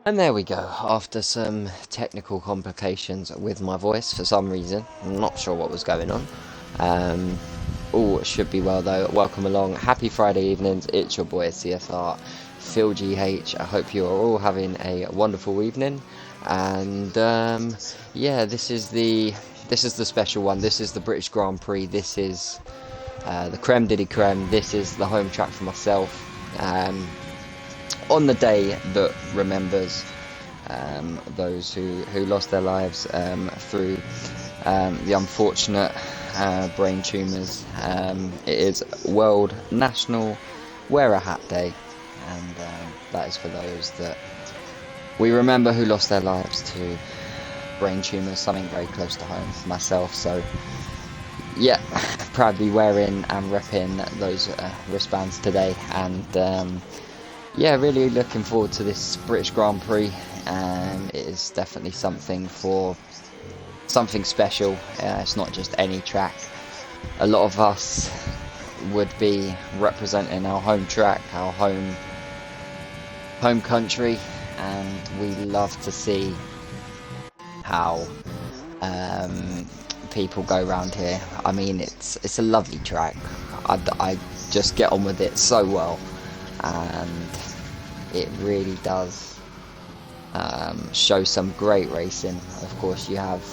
And there we go, after some technical complications with my voice for some reason. I'm not sure what was going on. All should be well though. Welcome along. Happy Friday evenings. It's your boy CSR, Phil GH. I hope you are all having a wonderful evening. And yeah, this is the special one. This is the British Grand Prix. This is the creme de la creme. This is the home track for myself. On the day that remembers those who lost their lives through the unfortunate brain tumours. It is World National Wear a Hat Day, and that is for those that we remember who lost their lives to brain tumours, something very close to home for myself. So yeah, proudly wearing and repping those wristbands today, and yeah, really looking forward to this British Grand Prix. It is definitely something special. It's not just any track. A lot of us would be representing our home track, our home country, and we love to see how people go around here. I mean, it's a lovely track. I just get on with it so well, and it really does show some great racing. Of course, you have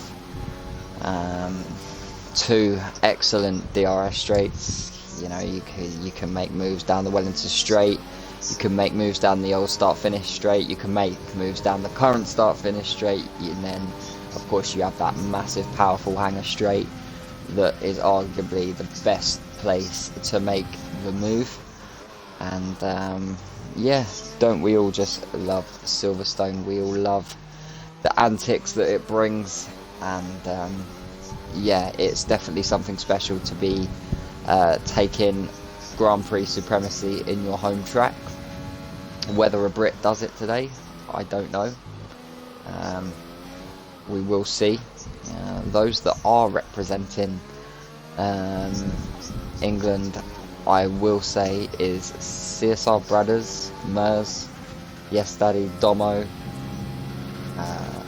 two excellent DRS straights. You know, you can make moves down the Wellington Straight. You can make moves down the old start-finish straight. You can make moves down the current start-finish straight. And then, of course, you have that massive, powerful hanger straight that is arguably the best place to make the move. And yeah, don't we all just love Silverstone? We all love the antics that it brings, and yeah, it's definitely something special to be taking Grand Prix supremacy in your home track. Whether a Brit does it today, I don't know. We will see. Those that are representing England, I will say, is CSR Brothers, Mers, Yes Daddy, Domo,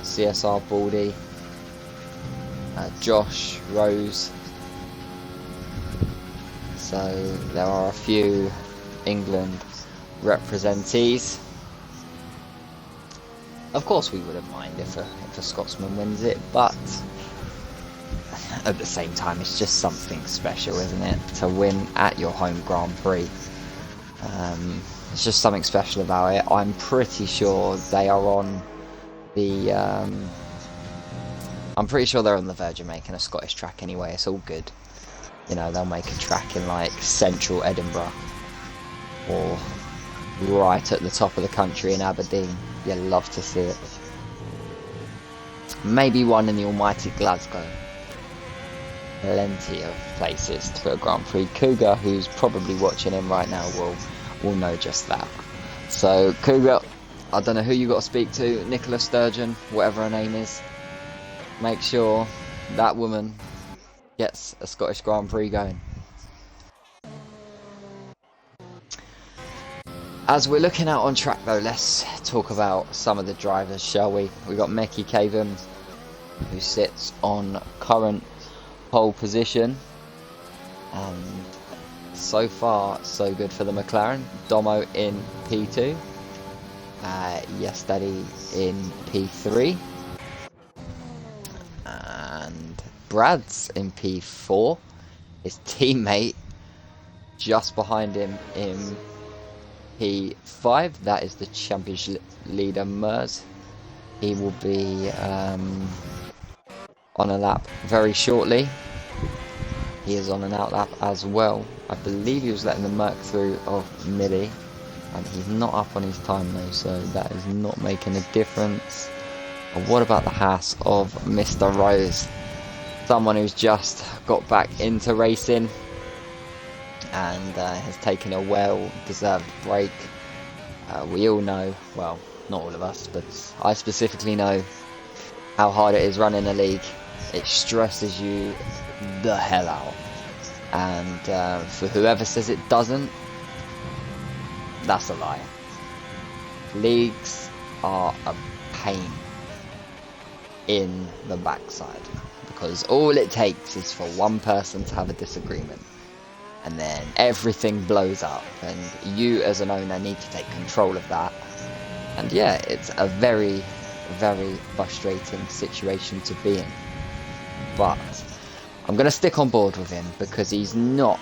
CSR Baldy, Josh, Rose. So there are a few England representees. Of course we wouldn't mind if a Scotsman wins it, but at the same time, it's just something special, isn't it, to win at your home Grand Prix. It's just something special about it. I'm pretty sure they are on the I'm pretty sure they're on the verge of making a Scottish track anyway. It's all good. You know, they'll make a track in like central Edinburgh or right at the top of the country in Aberdeen. You'd love to see it. Maybe one in the almighty Glasgow. Plenty of places to put a Grand Prix. Cougar, who's probably watching in right now, will know just that. So Cougar, I don't know who you got to speak to, Nicola Sturgeon, whatever her name is. Make sure that woman gets a Scottish Grand Prix going. As we're looking out on track though, let's talk about some of the drivers, shall we? We got Meki Caven, who sits on current pole position, and so far so good for the McLaren. Domo in P2, Yesterday in P3, and Brad's in P4. His teammate just behind him in P5, that is the championship leader Mers. He will be on a lap very shortly. He is on an outlap as well. I believe he was letting the Merc through of Millie, and he's not up on his time though, so that is not making a difference. But what about the Haas of Mr. Rose? Someone who's just got back into racing and has taken a well-deserved break. We all know, well, not all of us, but I specifically know how hard it is running a league. It stresses you the hell out, and for whoever says it doesn't, that's a lie. Leagues are a pain in the backside, because all it takes is for one person to have a disagreement, and then everything blows up, and you as an owner need to take control of that. And yeah, it's a very, very frustrating situation to be in. But I'm going to stick on board with him because he's not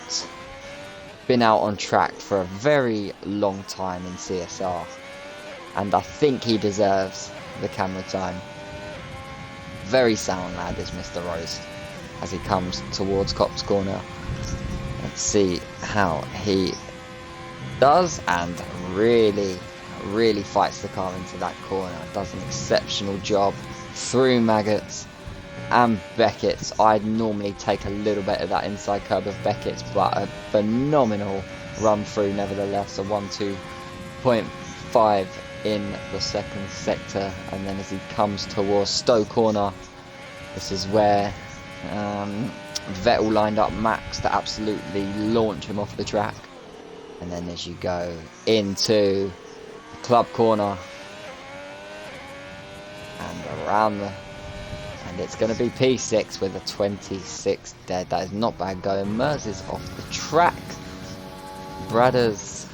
been out on track for a very long time in CSR, and I think he deserves the camera time. Very sound lad is Mr. Rose as he comes towards Copse Corner. Let's see how he does, and really fights the car into that corner. Does an exceptional job through Maggots and Beckett's. I'd normally take a little bit of that inside curb of Beckett's, but a phenomenal run through nevertheless. A 1.2.5 in the second sector, and then as he comes towards Stowe Corner, this is where Vettel lined up Max to absolutely launch him off the track. And then as you go into the club corner and around the, and it's going to be P6 with a 26 dead. That is not bad going. Mers is off the track. Brothers,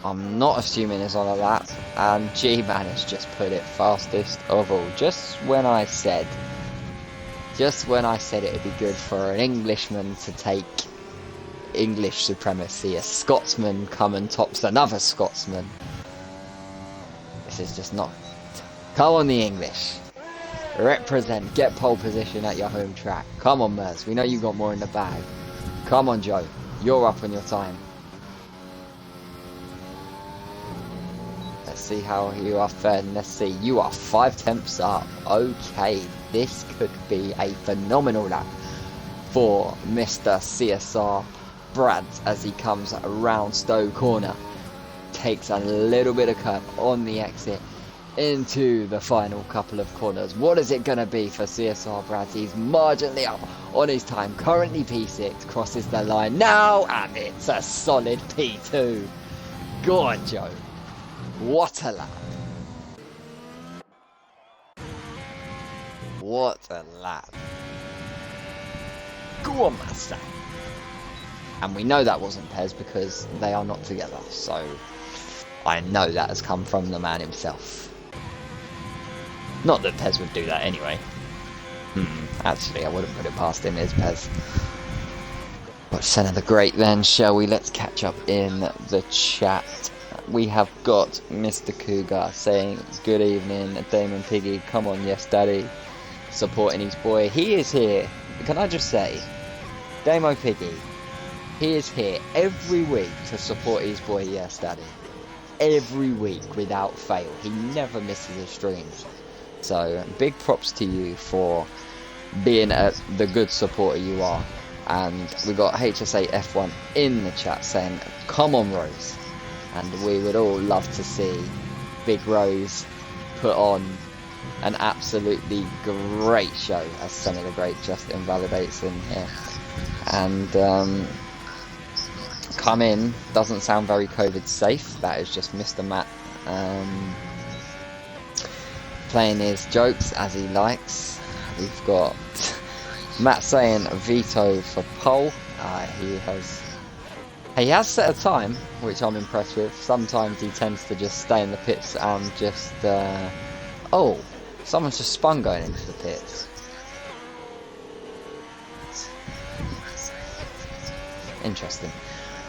I'm not assuming is on a lap, and G-Man has just put it fastest of all. Just when I said it would be good for an Englishman to take English supremacy, a Scotsman come and tops another Scotsman. This is just not. Come on, the English. Represent, get pole position at your home track. Come on, Mers, we know you got more in the bag. Come on, Joe, you're up on your time. Let's see how you are fared. Let's see, you are 5 tenths up. Okay, this could be a phenomenal lap for Mr. CSR Brad as he comes around Stowe Corner. Takes a little bit of curb on the exit into the final couple of corners. What is it going to be for CSR Brad? He's marginally up on his time. Currently P6, crosses the line now, and it's a solid P2. Go on, Joe. What a lap. What a lap. Go on, Master. And we know that wasn't Pez because they are not together. So I know that has come from the man himself. Not that Pez would do that anyway. Actually, I wouldn't put it past him, is Pez. Watch Senna the Great then, shall we? Let's catch up in the chat. We have got Mr. Cougar saying, good evening, Damon Piggy, come on, yes daddy, supporting his boy. He is here, can I just say, Damo Piggy, he is here every week to support his boy, yes daddy. Every week without fail, he never misses a stream. So big props to you for being the good supporter you are. And we got HSA F1 in the chat saying, come on Rose. And we would all love to see Big Rose put on an absolutely great show, as Son of the Great just invalidates in here. And come in, doesn't sound very COVID safe. That is just Mr. Matt playing his jokes as he likes. We've got Matt saying veto for pole. He has set a time, which I'm impressed with. Sometimes he tends to just stay in the pits and just oh, someone's just spun going into the pits. Interesting.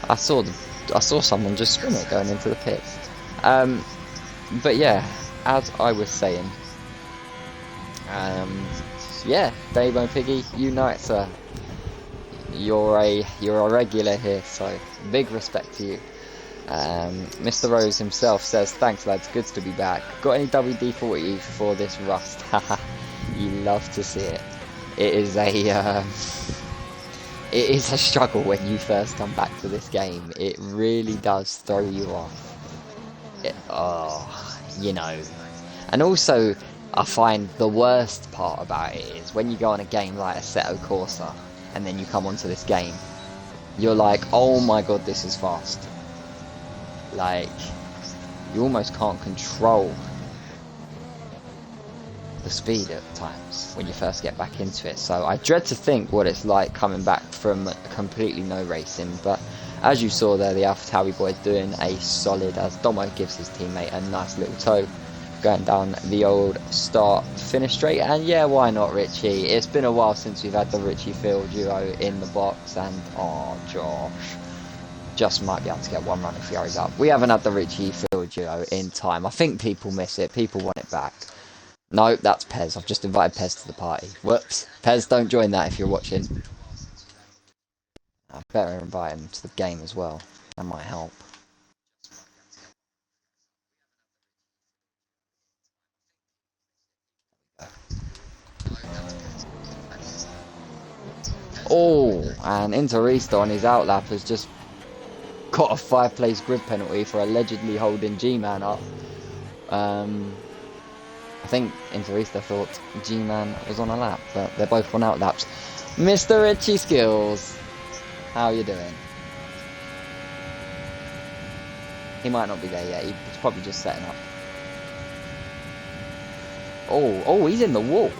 I saw someone just spin it going into the pits. But yeah, as I was saying, yeah, Damo Piggy, unite, sir. You're a regular here, so big respect to you. Mr. Rose himself says, thanks lads, good to be back. Got any WD-40 for this rust? Haha, you love to see it. It is a struggle when you first come back to this game. It really does throw you off. You know. And also, I find the worst part about it is when you go on a game like Assetto Corsa, and then you come onto this game, you're like, oh my god, this is fast. Like, you almost can't control the speed at times when you first get back into it. So I dread to think what it's like coming back from completely no racing. But as you saw there, the AlphaTauri boy doing a solid, as Domo gives his teammate a nice little tow, going down the old start finish straight. And yeah, why not Richie? It's been a while since we've had the Richie Phil duo in the box, and oh Josh just might be able to get one run if he hurries up. We haven't had the Richie Phil duo in time. I think people miss it, people want it back. No, that's Pez. I've just invited Pez to the party. Whoops. Pez, don't join that if you're watching. I better invite him to the game as well. That might help. Oh, and Interista on his outlap has just got a 5-place grid penalty for allegedly holding G-Man up. I think Interista thought G-Man was on a lap, but they're both on outlaps. Mr. Richie Skills, how you doing? He might not be there yet, he's probably just setting up. Oh, he's in the wall.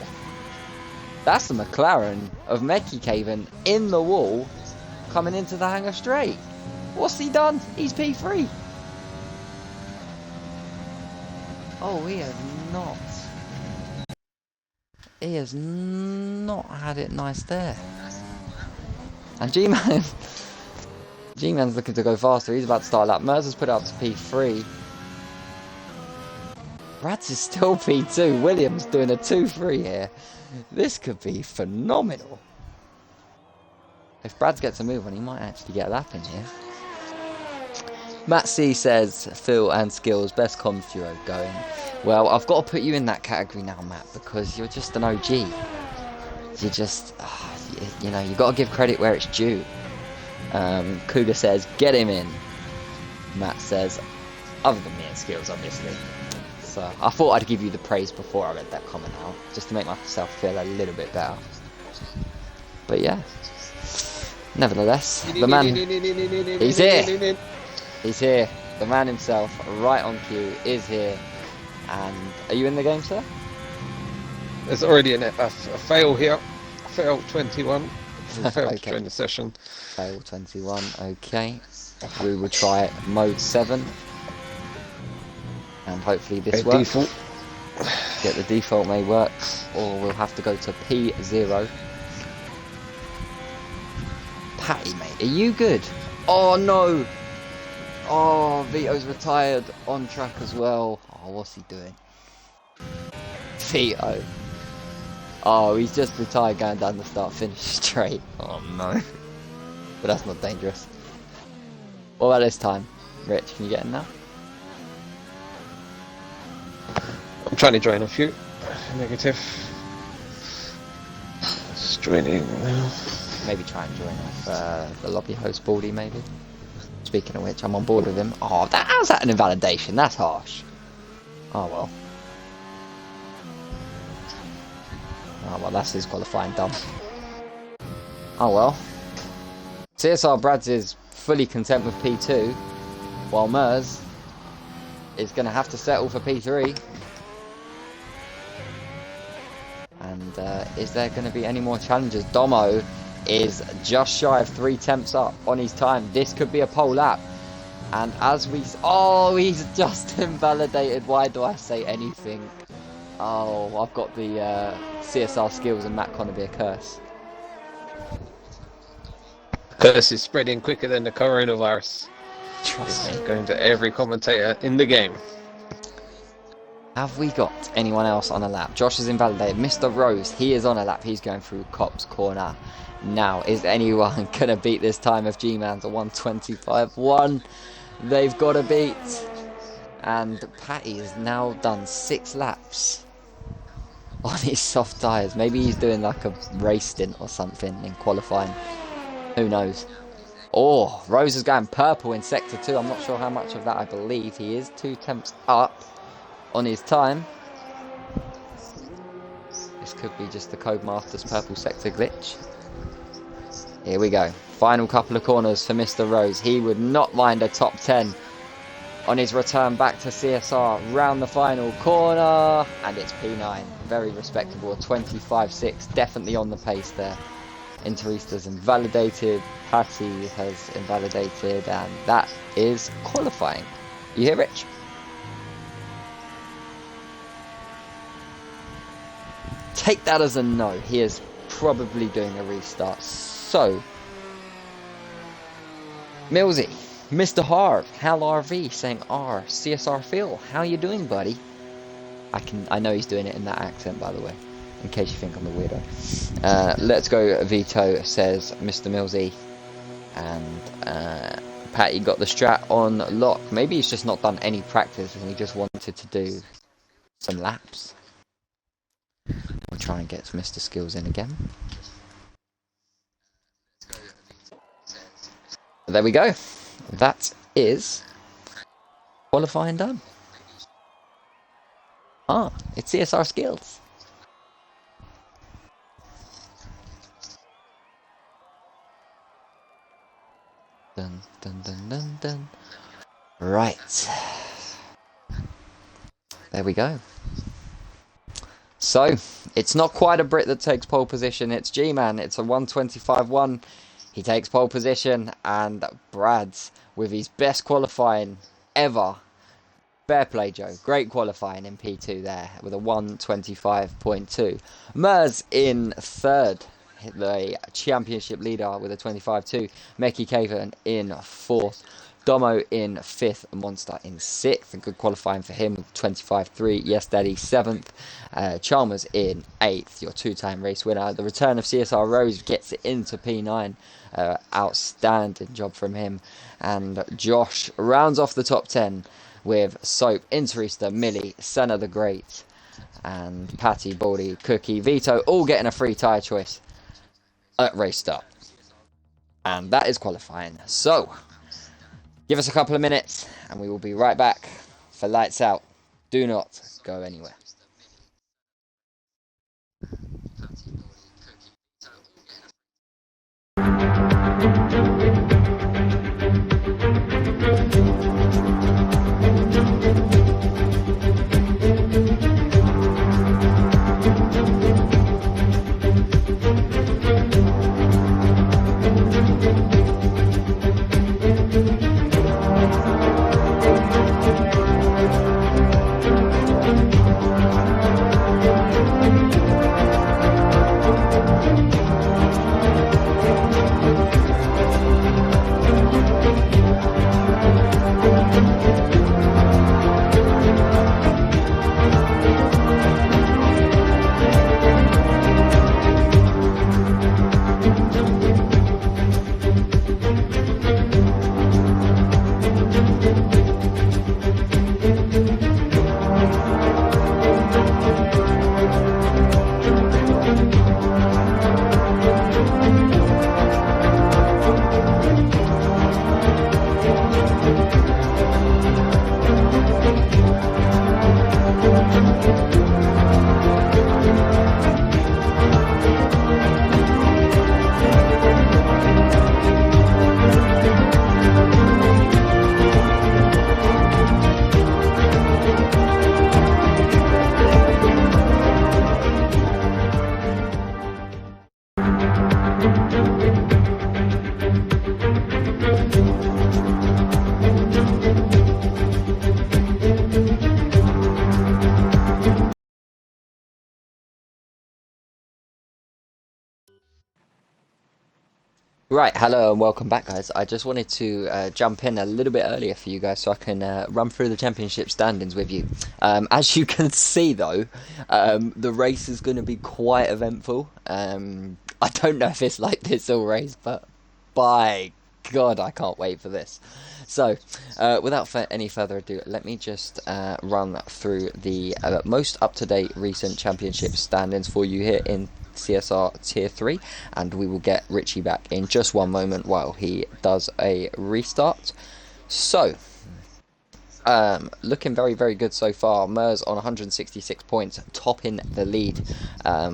That's the McLaren of Mecky Caven in the wall, coming into the hangar straight. What's he done? He's P3. Oh, he has not. He has not had it nice there. And G-Man's looking to go faster. He's about to start a lap. Mercer's put it up to P3. Brads is still P2. Williams doing a 2-3 here. This could be phenomenal. If Brads gets a move on, he might actually get a lap in here. Matt C says, Phil and Skills, best comms duo going. Well, I've got to put you in that category now, Matt, because you're just an OG. You're just, you know, you've got to give credit where it's due. Cougar says, get him in. Matt says, other than me and Skills, obviously. So I thought I'd give you the praise before I read that comment out, just to make myself feel a little bit better. But yeah, nevertheless, the man, he's here. He's here. The man himself, right on cue, is here. And are you in the game, sir? There's already a fail here. Fail 21. Fail to join the session. Fail 21. Okay. We will try mode 7. And hopefully this works. Default. Get the default may work, or we'll have to go to P0. Patty, mate, are you good? Oh no! Oh, Vito's retired on track as well. Oh, what's he doing? Vito. Oh, he's just retired going down the start finish straight. Oh no. But that's not dangerous. What about this time? Rich, can you get in now? I'm trying to join a few. Negative. Just joining now. Maybe try and join off the lobby host Baldy, maybe. Speaking of which, I'm on board with him. Oh, how's that an invalidation? That's harsh. Oh well. Oh well, that's his qualifying done. Oh well. CSR Brads is fully content with P2, while Mers is going to have to settle for P3. And is there going to be any more challenges? Domo is just shy of 3 temps up on his time. This could be a pole lap. And as we... Oh, he's just invalidated. Why do I say anything? Oh, I've got the CSR skills and Matt Connor be a curse. Curse is spreading quicker than the coronavirus. Trust me. Going to every commentator in the game. Have we got anyone else on a lap? Josh is invalidated. Mr. Rose, he is on a lap. He's going through Cop's corner. Now, is anyone going to beat this time of G-Man's a 1:25.1? They've got to beat. And Patty has now done 6 laps on his soft tyres. Maybe he's doing like a race stint or something in qualifying. Who knows? Oh, Rose is going purple in Sector 2. I'm not sure how much of that I believe. He is 2 temps up on his time. This could be just the Codemasters purple sector glitch. Here we go. Final couple of corners for Mr. Rose. He would not mind a top 10 on his return back to CSR. Round the final corner. And it's P9. Very respectable. 25.6. Definitely on the pace there. Interista's invalidated. Patty has invalidated. And that is qualifying. You hear, Rich? Take that as a no. He is probably doing a restart. So, Millsy, Mr. Harv, Hal RV saying R, CSR Phil, how you doing, buddy? I know he's doing it in that accent, by the way, in case you think I'm a weirdo. Let's go, Vito, says Mr. Millsy. And Patty got the strat on lock. Maybe he's just not done any practice and he just wanted to do some laps. We'll try and get Mr. Skills in again. There we go. That is qualifying done. Ah, it's CSR Skills. Dun dun dun dun dun. Right. There we go. So, it's not quite a Brit that takes pole position, it's G-Man, it's a 1:25.1, he takes pole position, and Brad's, with his best qualifying ever, fair play Joe, great qualifying in P2 there, with a 1:25.2, Mers in third, the championship leader with a 25.2, Meki Kaven in fourth, Domo in 5th, Monster in 6th, a good qualifying for him with 25.3, Yes Daddy 7th, Chalmers in 8th, your 2-time race winner. The return of CSR Rose gets it into P9, outstanding job from him, and Josh rounds off the top 10 with Soap, Interista, Millie, Senna the Great, and Patty, Baldy, Cookie, Vito, all getting a free tyre choice at race start. And that is qualifying. So, give us a couple of minutes and we will be right back for Lights Out. Do not go anywhere. Right, hello and welcome back, guys. I just wanted to jump in a little bit earlier for you guys so I can run through the championship standings with you. As you can see, though, the race is going to be quite eventful. I don't know if it's like this all race, but by God, I can't wait for this. So, without any further ado, let me just run through the most up-to-date recent championship standings for you here in CSR Tier 3, and we will get Richie back in just one moment while he does a restart. So, looking very, very good so far. Mers on 166 points, topping the lead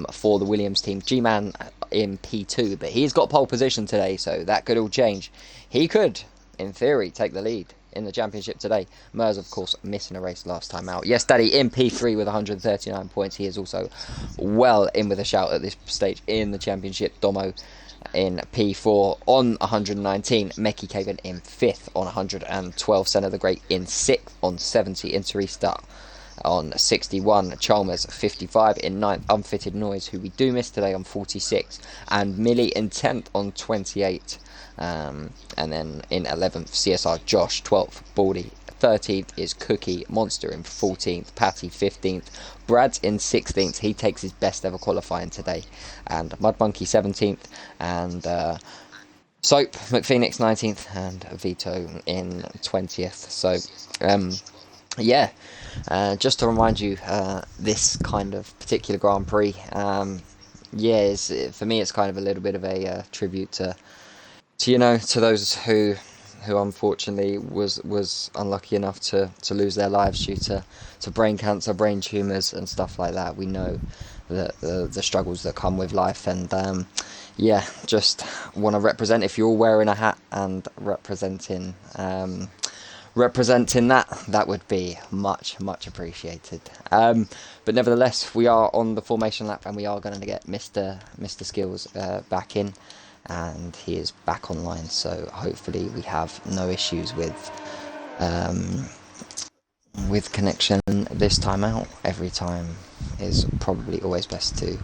for the Williams team. G-Man in P2, but he's got pole position today, so that could all change. He could, in theory, take the lead in the championship today. Mers, of course, missing a race last time out. Yes, Daddy in P3 with 139 points. He is also well in with a shout at this stage in the championship. Domo in P4 on 119. Meki Kagan in 5th on 112. Senna the Great in 6th on 70. Interista on 61. Chalmers 55 in 9th. Unfitted Noise, who we do miss today, on 46. And Millie in 10th on 28. And then in 11th, CSR Josh, 12th, Baldy, 13th is Cookie, Monster in 14th, Patty 15th, Brad's in 16th, he takes his best ever qualifying today, and Mud Monkey 17th, and Soap, McPhoenix 19th, and Vito in 20th. So, yeah, just to remind you, this kind of particular Grand Prix, yeah, for me it's kind of a little bit of a tribute to those who unfortunately was unlucky enough to lose their lives due to brain cancer, brain tumours and stuff like that. We know the struggles that come with life, and yeah, just want to represent, if you're all wearing a hat and representing that would be much appreciated. But nevertheless, we are on the formation lap, and we are going to get Mr. Skills back in, and he is back online, so hopefully we have no issues with connection this time out. Every time is probably always best to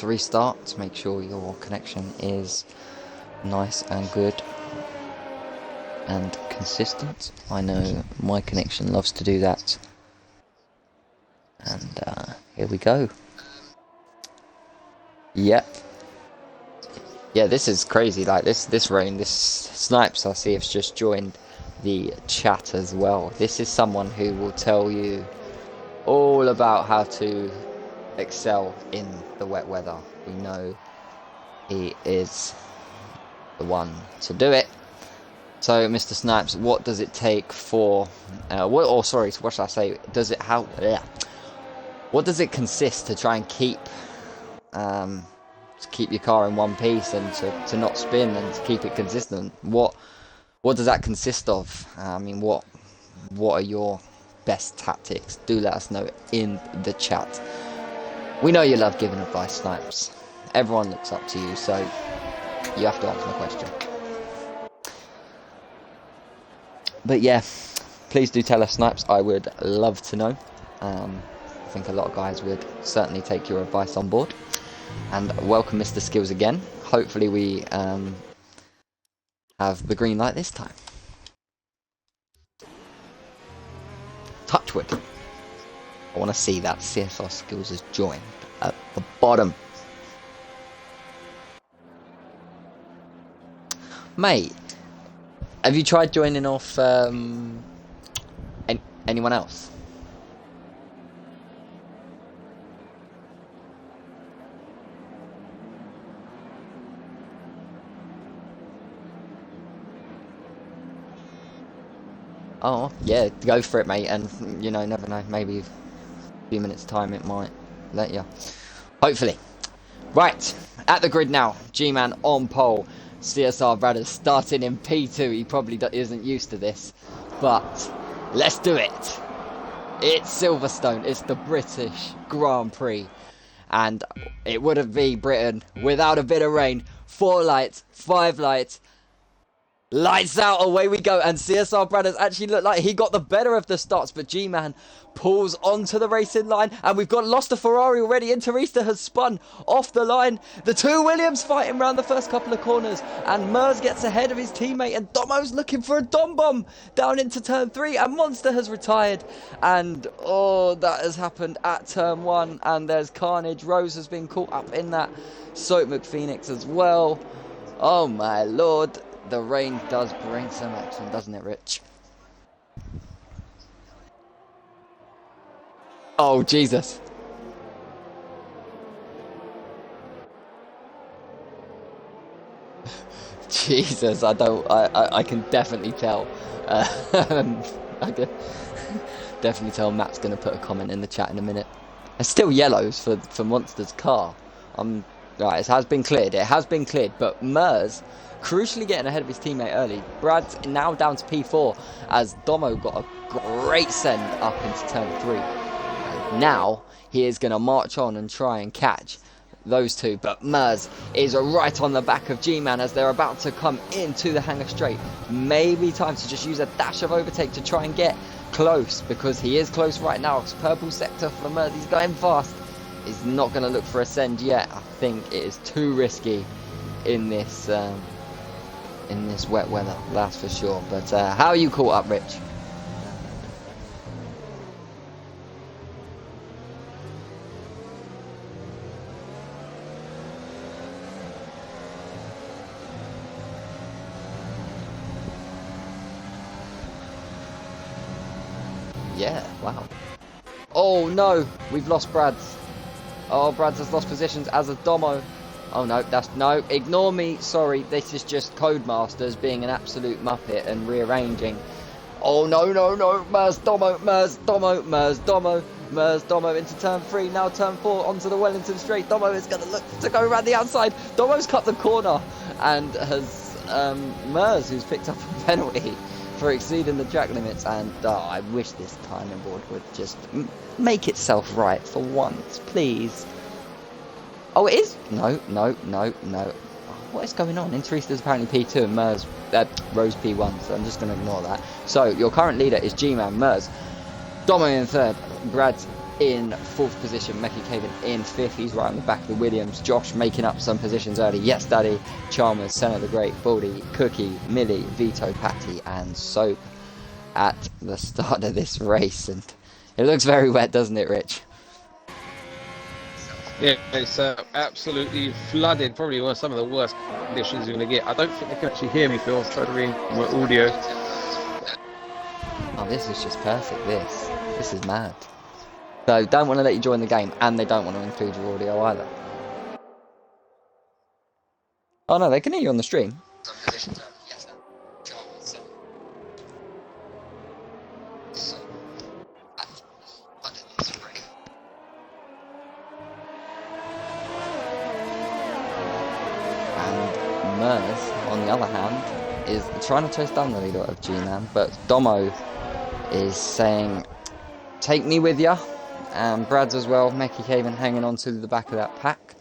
restart, to make sure your connection is nice and good and consistent. I know my connection loves to do that, and here we go. Yep. Yeah, this is crazy. Like this rain, this Snipes, I see, has just joined the chat as well. This is someone who will tell you all about how to excel in the wet weather. We know he is the one to do it. So, Mr. Snipes, what does it take for what should I say? What does it consist to try and keep your car in one piece, and to not spin, and to keep it consistent? What does that consist of? I mean, what are your best tactics? Do let us know in the chat. We know you love giving advice, Snipes. Everyone looks up to you, so you have to answer the question. But yeah, please do tell us, Snipes. I would love to know. I think a lot of guys would certainly take your advice on board. And welcome Mr. Skills again. Hopefully we have the green light this time. Touchwood. I want to see that CSR Skills has joined at the bottom. Mate, have you tried joining off anyone else? Oh, yeah, go for it, mate, and, you know, never know, maybe a few minutes' time it might let you. Hopefully. Right, at the grid now, G-Man on pole, CSR Brothers starting in P2, he probably isn't used to this, but let's do it. It's Silverstone, it's the British Grand Prix, and it wouldn't be Britain without a bit of rain. 4 lights, 5 lights, Lights out, away we go, and CSR Brothers actually looked like he got the better of the starts, but G-Man pulls onto the racing line, and we've lost a Ferrari already. Interista has spun off the line. The two Williams fighting around the first couple of corners, and Mers gets ahead of his teammate, and Domo's looking for a Dom Bomb down into turn 3, and Monster has retired, and oh, that has happened at turn 1, and there's carnage. Rose has been caught up in that, Soap McPhoenix as well. Oh my lord. The rain does bring some action, doesn't it, Rich? Oh, Jesus. Jesus, I can definitely tell. I can definitely tell Matt's going to put a comment in the chat in a minute. There's still yellows for Monster's car. Right, it has been cleared. It has been cleared, but Mers crucially getting ahead of his teammate early. Brad's now down to P4 as Domo got a great send up into turn 3. Now he is going to march on and try and catch those two, but Mers is right on the back of G-Man as they're about to come into the hangar straight. Maybe time to just use a dash of overtake to try and get close, because he is close right now. It's purple sector for Mers. He's going fast. He's not going to look for a send yet. I think it is too risky in this wet weather, that's for sure. But how are you caught up, Rich? Yeah, wow. Oh no, we've lost Brad's. Oh, Brad's has lost positions, as has Domo. Oh no, no, ignore me, sorry, this is just Codemasters being an absolute muppet and rearranging. Oh no, Mers, Domo, into turn 3, now turn 4, onto the Wellington straight. Domo is going to look to go around the outside. Domo's cut the corner and has Mers, who's picked up a penalty for exceeding the track limits, and I wish this timing board would just make itself right for once, please. Oh, it is? No. What is going on? Interista's apparently P2 and Mers, Rose P1, so I'm just going to ignore that. So, your current leader is G-Man, Mers, Domo in 3rd, Brad's in 4th position, Mecky Caven in 5th, he's right on the back of the Williams, Josh making up some positions early, Yes Daddy, Chalmers, Senna the Great, Baldy, Cookie, Millie, Vito, Patty and Soap at the start of this race, and it looks very wet, doesn't it, Rich? Yeah, it's absolutely flooded. Probably some of the worst conditions you're going to get. I don't think they can actually hear me, Phil. I'll try to read my audio. Oh, this is just perfect, this is mad. So, don't want to let you join the game, and they don't want to include your audio either. Oh no, they can hear you on the stream. Mers, on the other hand, is trying to chase down the leader of G-Man, but Domo is saying, take me with ya, and Brad's as well, Mecky Caven hanging on to the back of that pack,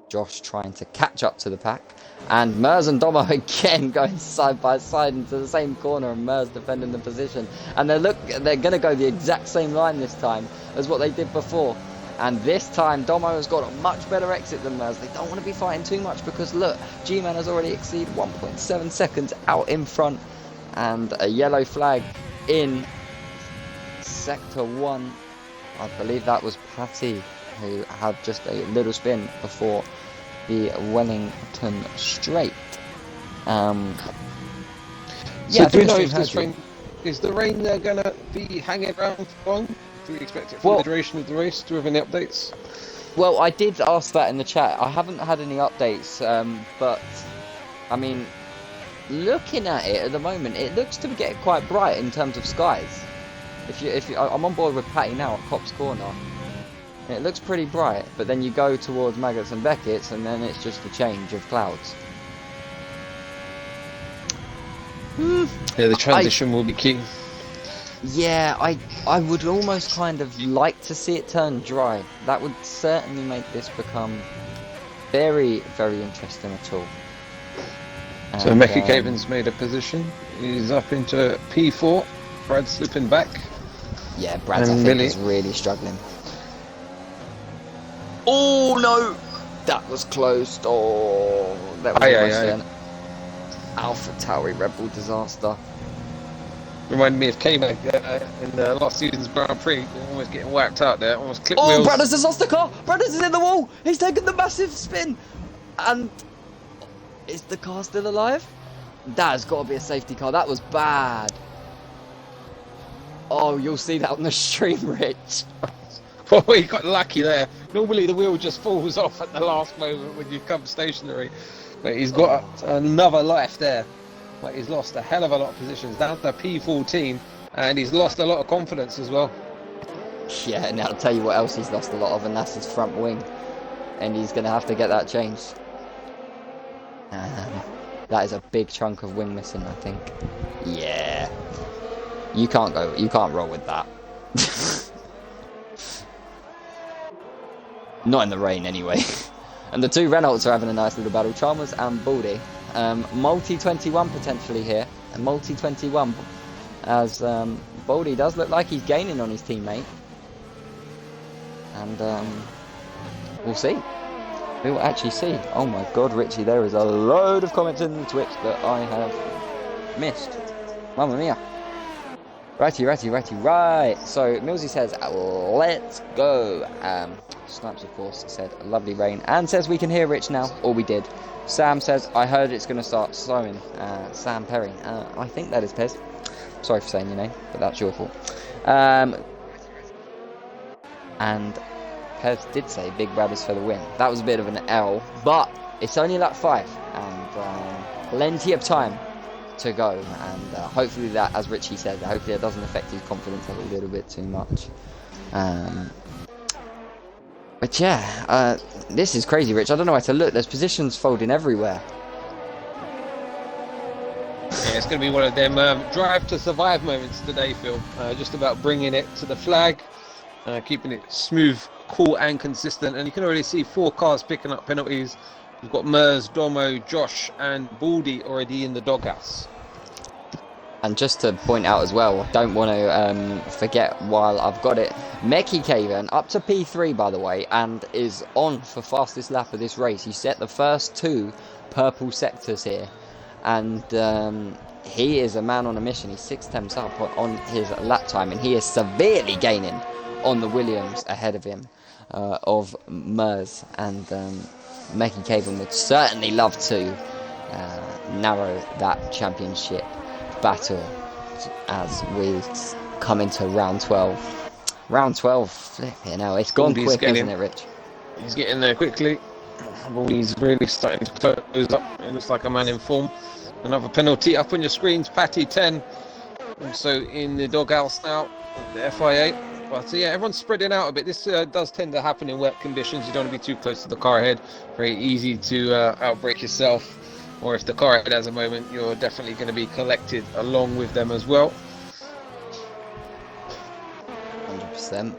Josh trying to catch up to the pack, and Mers and Domo again going side by side into the same corner, and Mers defending the position, and they're going to go the exact same line this time as what they did before. And this time, Domo has got a much better exit than Mers. They don't want to be fighting too much because, look, G-Man has already exceeded 1.7 seconds out in front. And a yellow flag in Sector 1. I believe that was Patty, who had just a little spin before the Wellington straight. So do we know if this rain, is the rain going to be hanging around for long? Do we expect it for the duration of the race? Do we have any updates? Well, I did ask that in the chat. I haven't had any updates, but I mean, looking at it at the moment, it looks to be getting quite bright in terms of skies. I'm on board with Patty now at Cops Corner. It looks pretty bright, but then you go towards Maggots and Beckett's, and then it's just a change of clouds. Yeah, the transition will be key. Yeah, I would almost kind of like to see it turn dry. That would certainly make this become very, very interesting at all. So Meki Caven's made a position. He's up into P4. Brad slipping back. Yeah, Brad's I think is really struggling. Oh no! That was close. Oh, that was almost an Alpha Tauri Red Bull disaster. Reminded me of K-Mag in the last season's Grand Prix. Almost getting whacked out there. Almost clipped wheels. Oh, Bradders has lost the car! Bradders is in the wall! He's taken the massive spin! And is the car still alive? That has got to be a safety car. That was bad. Oh, you'll see that on the stream, Rich. Oh, he got lucky there. Normally the wheel just falls off at the last moment when you come stationary. But he's got another life there. But he's lost a hell of a lot of positions. Down to P14. And he's lost a lot of confidence as well. Yeah, and I'll tell you what else he's lost a lot of, and that's his front wing. And he's going to have to get that changed. That is a big chunk of wing missing, I think. Yeah. You can't roll with that. Not in the rain, anyway. And the two Renaults are having a nice little battle. Chalmers and Baldy. Multi-21 potentially here. And multi-21 as Baldy does look like he's gaining on his teammate. And we'll see. We will actually see. Oh my god, Richie, there is a load of comments in the Twitch that I have missed. Mamma mia. Right. So, Millsy says, let's go. Snipes, of course, said, lovely rain. And says, we can hear Rich now. Or we did. Sam says, I heard it's going to start snowing. Sam Perry. I think that is Pez. Sorry for saying your name, but that's your fault. And Pez did say Big Brothers for the win. That was a bit of an L, but it's only lap 5 and plenty of time to go. And hopefully that, as Richie said, hopefully it doesn't affect his confidence a little bit too much. But yeah, this is crazy, Rich. I don't know where to look. There's positions folding everywhere. Yeah, it's going to be one of them drive to survive moments today, Phil. Just about bringing it to the flag, keeping it smooth, cool and consistent. And you can already see 4 cars picking up penalties. We've got Mers, Domo, Josh and Baldy already in the doghouse. And just to point out as well, don't want to forget while I've got it, Meki Caven up to P3 by the way, and is on for fastest lap of this race. He set the first 2 purple sectors here, and he is a man on a mission. He's 6 tenths up on his lap time, and he is severely gaining on the Williams ahead of him of Mers, and Meki Caven would certainly love to narrow that championship battle as we come into round 12. Round 12, flipping hell, it's gone quick, isn't it, Rich? He's getting there quickly. He's really starting to close up. It looks like a man in form. Another penalty up on your screens, Patty 10. Also in the doghouse now, the FIA. But yeah, everyone's spreading out a bit. This does tend to happen in wet conditions. You don't want to be too close to the car ahead. Very easy to outbrake yourself. Or if the car ahead has a moment, you're definitely going to be collected along with them as well. 100%.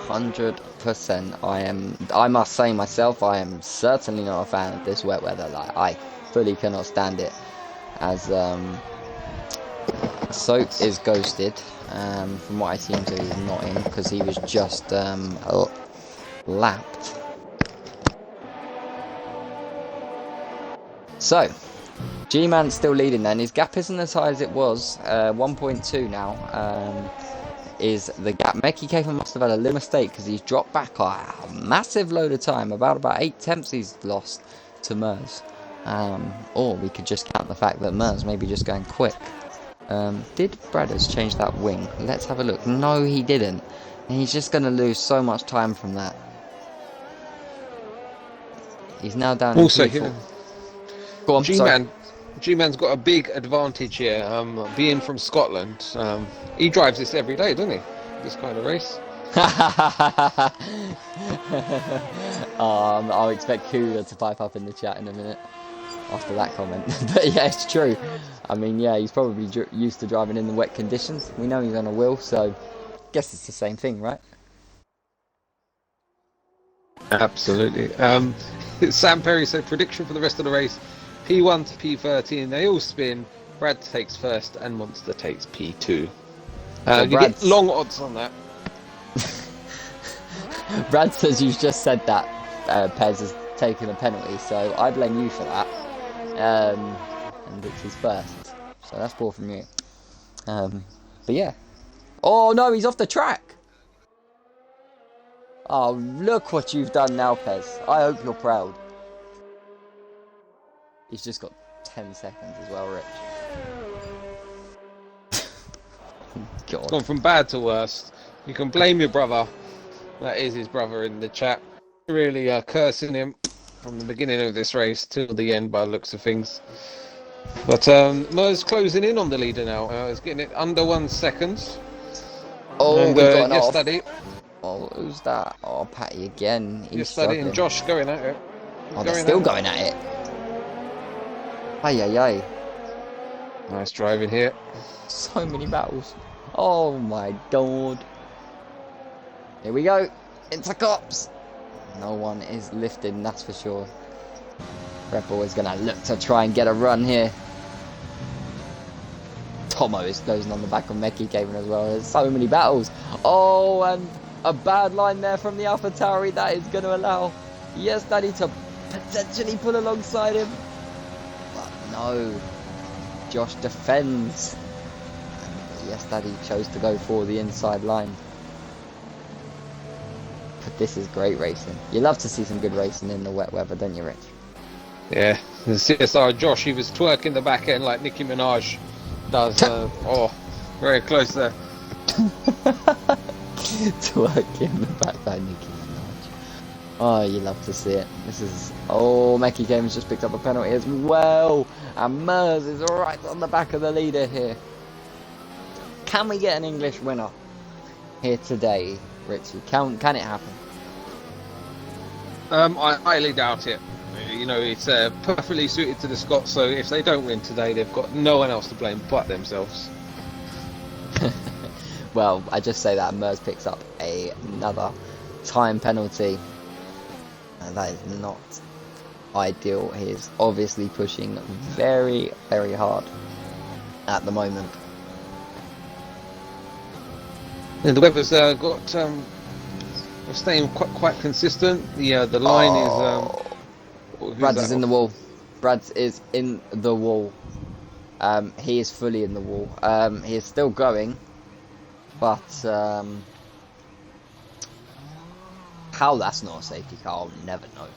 100%. I must say myself, I am certainly not a fan of this wet weather. Like, I fully cannot stand it. As Soap is ghosted. From what I seem to, he's not in because he was just lapped. So, G-Man's still leading then. His gap isn't as high as it was. 1.2 now is the gap. Meki Caven must have had a little mistake because he's dropped back a massive load of time. About 8 tenths he's lost to Mers. Or we could just count the fact that Mers may be just going quick. Did Bradders change that wing? Let's have a look. No, he didn't. And he's just going to lose so much time from that. He's now down also in P4. Go on, G-Man's got a big advantage here, being from Scotland. He drives this every day, doesn't he? This kind of race. I'll expect Kuda to pipe up in the chat in a minute after that comment. But yeah, it's true. I mean, yeah, he's probably used to driving in the wet conditions. We know he's on a wheel, so I guess it's the same thing, right? Absolutely. Sam Perry said prediction for the rest of the race. P1 to P13, they all spin. Brad takes first and Monster takes P2. So You get long odds on that. Brad says you've just said that Pez has taken a penalty, so I blame you for that. And it's his first, so that's poor from you. But yeah. Oh no, he's off the track. Oh, look what you've done now, Pez. I hope you're proud. He's just got 10 seconds as well, Rich. God. It's gone from bad to worse. You can blame your brother. That is his brother in the chat. Really cursing him from the beginning of this race till the end by the looks of things. But Mer's closing in on the leader now. He's getting it under 1 second. Oh, and, we got an off. Study. Oh, who's that? Oh, Patty again. He's Study and Josh going at it. Oh, they're still going at it. Ay, ay, ay. Nice driving here. So many battles. Oh my god. Here we go. Into cops. No one is lifting, that's for sure. Red Bull is going to look to try and get a run here. Tomo is closing on the back of Meki Caven as well. There's so many battles. Oh, and a bad line there from the AlphaTauri. That is going to allow Yes Daddy to potentially pull alongside him. But no. Josh defends. And Yes Daddy chose to go for the inside line. But this is great racing. You love to see some good racing in the wet weather, don't you, Rich? Yeah, the CSR Josh, he was twerking the back end like Nicki Minaj does. Oh, very close there. Twerking the back by Nicki Minaj. Oh, you love to see it. This is... Oh, Meki Games just picked up a penalty as well. And Mers is right on the back of the leader here. Can we get an English winner here today, Richie? Can it happen? I highly doubt it. You know, it's perfectly suited to the Scots, so if they don't win today, they've got no one else to blame but themselves. Well, I just say that Mers picks up another time penalty. And that is not ideal. He is obviously pushing very, very hard at the moment. And the weather's got staying quite consistent. The line is. Brad's is in the wall. Brad's is in the wall. He is fully in the wall. He is still going, but how that's not a safety car, I'll never know.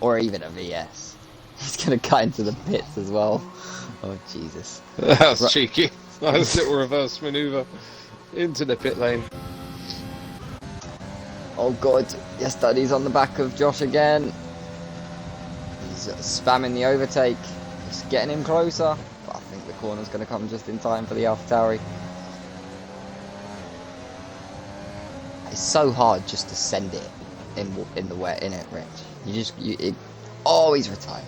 Or even a VS. He's gonna cut into the pits as well. Oh Jesus! That's cheeky. Nice little reverse manoeuvre into the pit lane. Oh God! Yes, Daddy's on the back of Josh again. He's spamming the overtake. He's getting him closer. But I think the corner's going to come just in time for the AlphaTauri. It's so hard just to send it in the wet, innit, Rich? Oh, he's retired.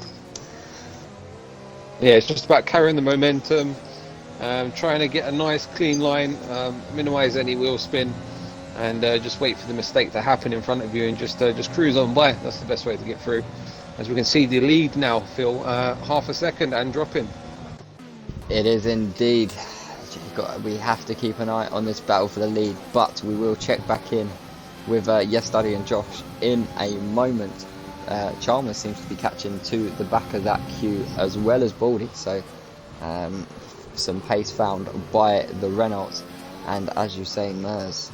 Yeah, it's just about carrying the momentum, trying to get a nice clean line, minimise any wheel spin, and just wait for the mistake to happen in front of you and just cruise on by. That's the best way to get through. As we can see, the lead now, Phil, half a second and dropping. It is indeed. We have to keep an eye on this battle for the lead, but we will check back in with Yes Daddy and Josh in a moment. Chalmers seems to be catching to the back of that queue as well as Baldy, so some pace found by the Renault, and as you say, Mers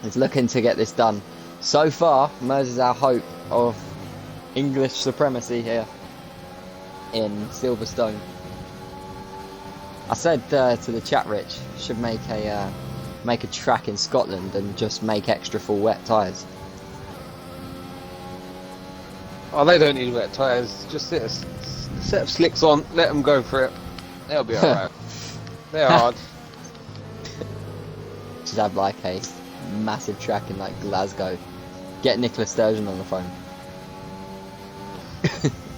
is looking to get this done. So far, Mers is our hope of English supremacy here in Silverstone. I said to the chat, Rich, should make a track in Scotland and just make extra full wet tyres. Oh, they don't need wet tyres. Just set of slicks on, let them go for it. They'll be alright. They're hard. Should have like a massive track in like Glasgow. Get Nicola Sturgeon on the phone.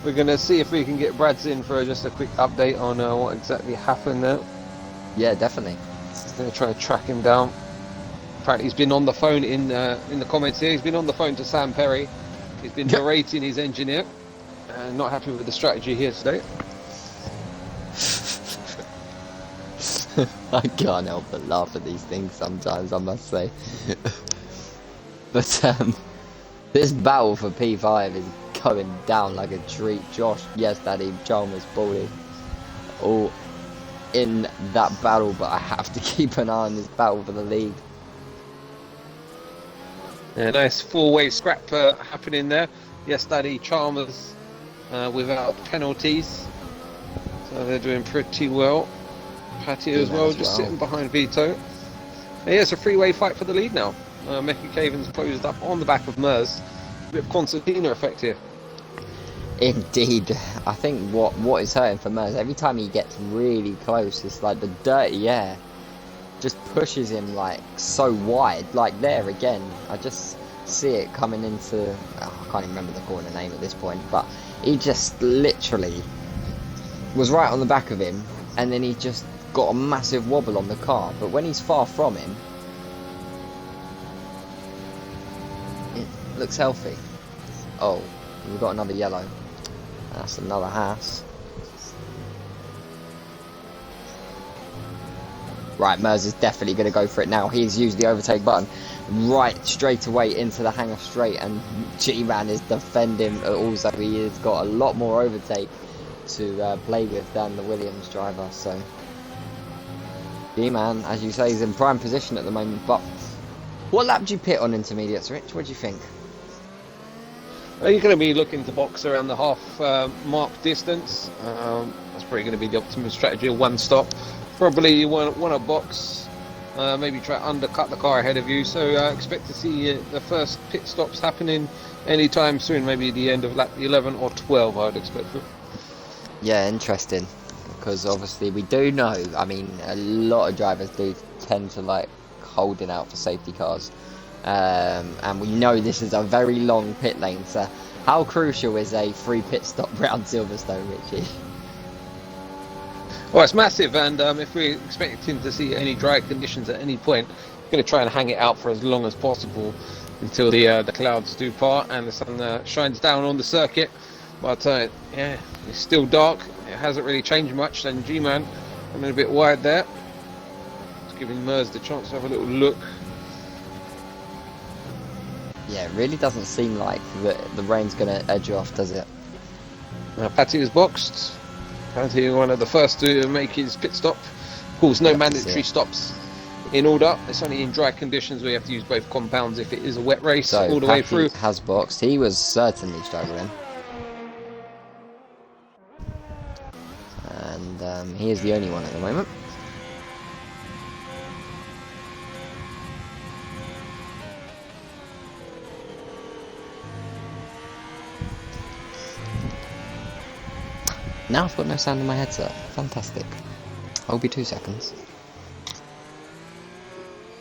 We're going to see if we can get Brad's in for just a quick update on what exactly happened there. Yeah, definitely. Just going to try and track him down. Apparently he's been on the phone in the comments here. He's been on the phone to Sam Perry. He's been berating his engineer. not happy with the strategy here today. I can't help but laugh at these things sometimes, I must say. But this battle for P5 is going down like a treat. Josh, yes daddy, Chalmers, Baldy, all in that battle, but I have to keep an eye on this battle for the lead. Yeah, nice four-way scrap happening there. Yes daddy, Chalmers without penalties. So they're doing pretty well. Patty as well, just sitting behind Vito. And yeah, it's a three-way fight for the lead now. Mecca Caven's closed up on the back of Mers. A bit of concertina effect here. Indeed, I think what is hurting for Mers, every time he gets really close, it's like the dirty air just pushes him like so wide. Like there again, I just see it coming into, I can't even remember the corner name at this point, but he just literally was right on the back of him, and then he just got a massive wobble on the car. But when he's far from him, it looks healthy. Oh, we've got another yellow. That's another Haas. Right, Mers is definitely going to go for it now. He's used the overtake button right straight away into the hangar straight, and G-Man is defending. Also, he has got a lot more overtake to play with than the Williams driver. So G-Man, as you say, is in prime position at the moment. But what lap did you pit on intermediates, Rich? What do you think? You're going to be looking to box around the half mark distance. That's probably going to be the optimum strategy. One stop. Probably you want to box, maybe try to undercut the car ahead of you. So expect to see the first pit stops happening anytime soon. Maybe the end of lap 11 or 12, I would expect. Yeah, interesting. Because obviously we do know, I mean, a lot of drivers do tend to like holding out for safety cars. And we know this is a very long pit lane, so how crucial is a free pit stop round Silverstone, Richie? Well, it's massive, and if we're expecting to see any dry conditions at any point, we're going to try and hang it out for as long as possible until the clouds do part and the sun shines down on the circuit. But yeah, it's still dark. It hasn't really changed much, and G-Man coming a bit wide there. It's giving Mers the chance to have a little look. Yeah, it really doesn't seem like the rain's going to edge you off, does it? Patty is boxed. Patty one of the first to make his pit stop. Of course, no mandatory stops in order. It's only in dry conditions we have to use both compounds if it is a wet race, so all the way through. Has boxed. He was certainly struggling. And he is the only one at the moment. Now I've got no sound in my headset. Fantastic. I'll be 2 seconds.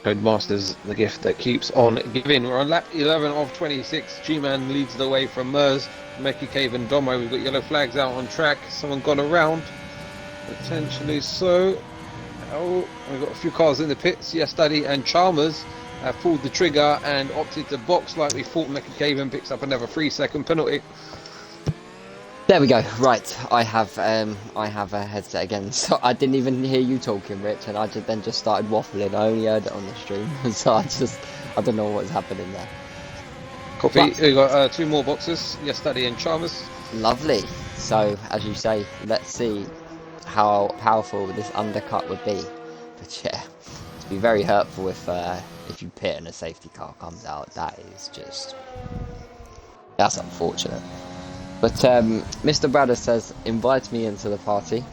Codemasters, the gift that keeps on giving. We're on lap 11 of 26. G-Man leads the way from Mers, Mecca Cave and Domo. We've got yellow flags out on track. Someone gone around. Potentially so. Oh, we've got a few cars in the pits. Yes, Daddy and Chalmers have pulled the trigger and opted to box like we thought. Mecca Cave and picks up another 3-second penalty. There we go. Right, I have a headset again. So I didn't even hear you talking, Rich, and I then just started waffling. I only heard it on the stream, so I don't know what's happening there. Copy. We've got 2 more boxes. Yes, Daddy and Chalmers. Lovely. So as you say, let's see how powerful this undercut would be. But yeah, it'd be very hurtful if you pit and a safety car comes out. That is that's unfortunate. But Mr. Bradder says, invite me into the party.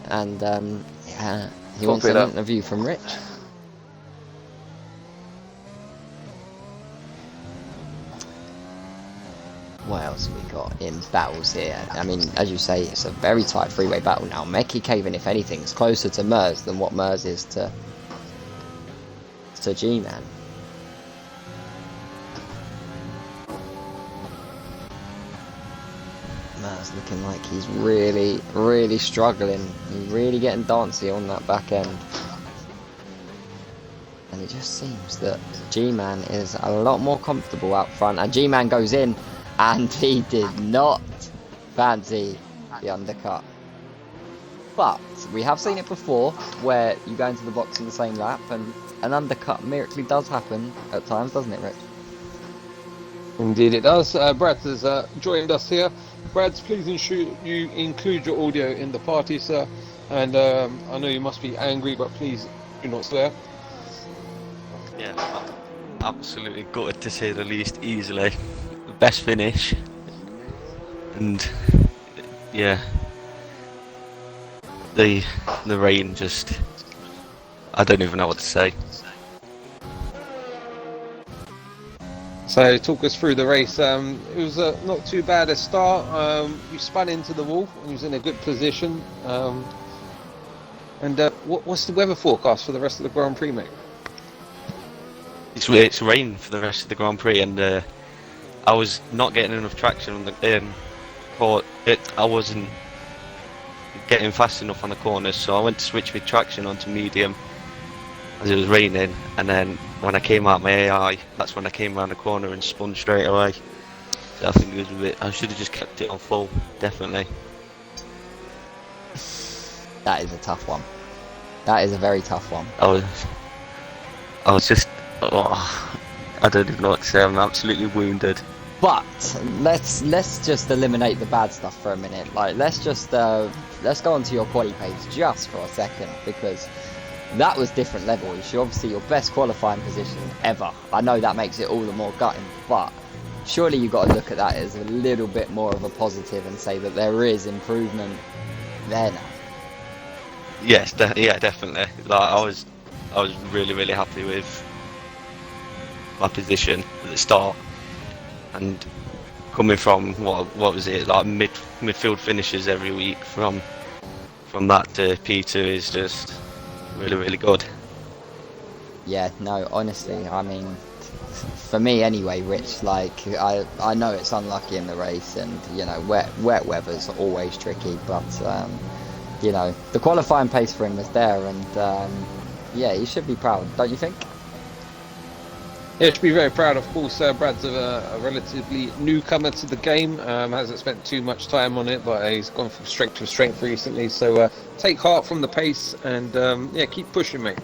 And yeah, he wants an interview from Rich. What else have we got in battles here? I mean, as you say, it's a very tight freeway battle now. Mecca Caven, if anything, is closer to Mers than what Mers is to G-Man. Mers looking like he's really, really struggling. He's really getting dancy on that back end. And it just seems that G-Man is a lot more comfortable out front. And G-Man goes in, and he did not Fancy the undercut. But we have seen it before where you go into the box in the same lap and an undercut miraculously does happen at times, doesn't it, Rich? Indeed it does. Brad has joined us here. Brad, please ensure you include your audio in the party, sir. And I know you must be angry, but please do not swear. Yeah, absolutely gutted to say the least. Easily, the best finish, and yeah, the rain just, I don't even know what to say. So talk us through the race. It was not too bad a start. You spun into the wall and you was in a good position. And what's the weather forecast for the rest of the Grand Prix, mate? It's rain for the rest of the Grand Prix, and I was not getting enough traction on the I wasn't getting fast enough on the corners, so I went to switch with traction onto medium as it was raining, and then when I came out my AI, that's when I came around the corner and spun straight away. So I think it was a bit, I should have just kept it on full, definitely. That is a tough one. That is a very tough one. I was just, I don't even know what to say. I'm absolutely wounded. But let's just eliminate the bad stuff for a minute. Like let's go onto your quali page just for a second, because that was different levels. You're obviously your best qualifying position ever. I know that makes it all the more gutting, but surely you've got to look at that as a little bit more of a positive and say that there is improvement there now. Yes, yeah, definitely. Like I was really happy with my position at the start, and coming from what was it, like midfield finishes every week, from that to P2 is just really good. Yeah, no, honestly, I mean, for me anyway, Rich, like I know it's unlucky in the race, and you know wet weather's always tricky, but you know the qualifying pace for him was there, and yeah, he should be proud, don't you think? Yeah, should be very proud. Of course, Brad's a relatively newcomer to the game, hasn't spent too much time on it, but he's gone from strength to strength recently. So take heart from the pace, and yeah, keep pushing, mate.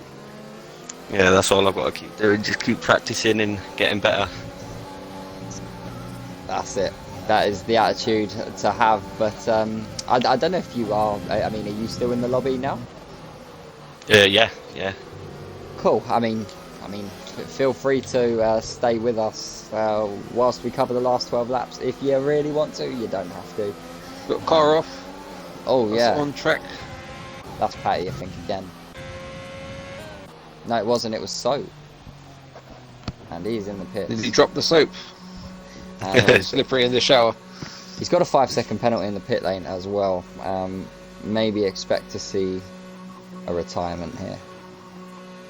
Yeah, that's all I've got to keep doing. Just keep practicing and getting better. That's it. That is the attitude to have. But I don't know if you are. I mean, are you still in the lobby now? Yeah. Cool. I mean, feel free to stay with us whilst we cover the last 12 laps. If you really want to, you don't have to. Got car off. Oh yeah. On track. That's Patty, I think, again. No, it wasn't. It was Soap. And he's in the pits. Did he drop the soap? Slippery in the shower. He's got a 5-second penalty in the pit lane as well. Maybe expect to see a retirement here.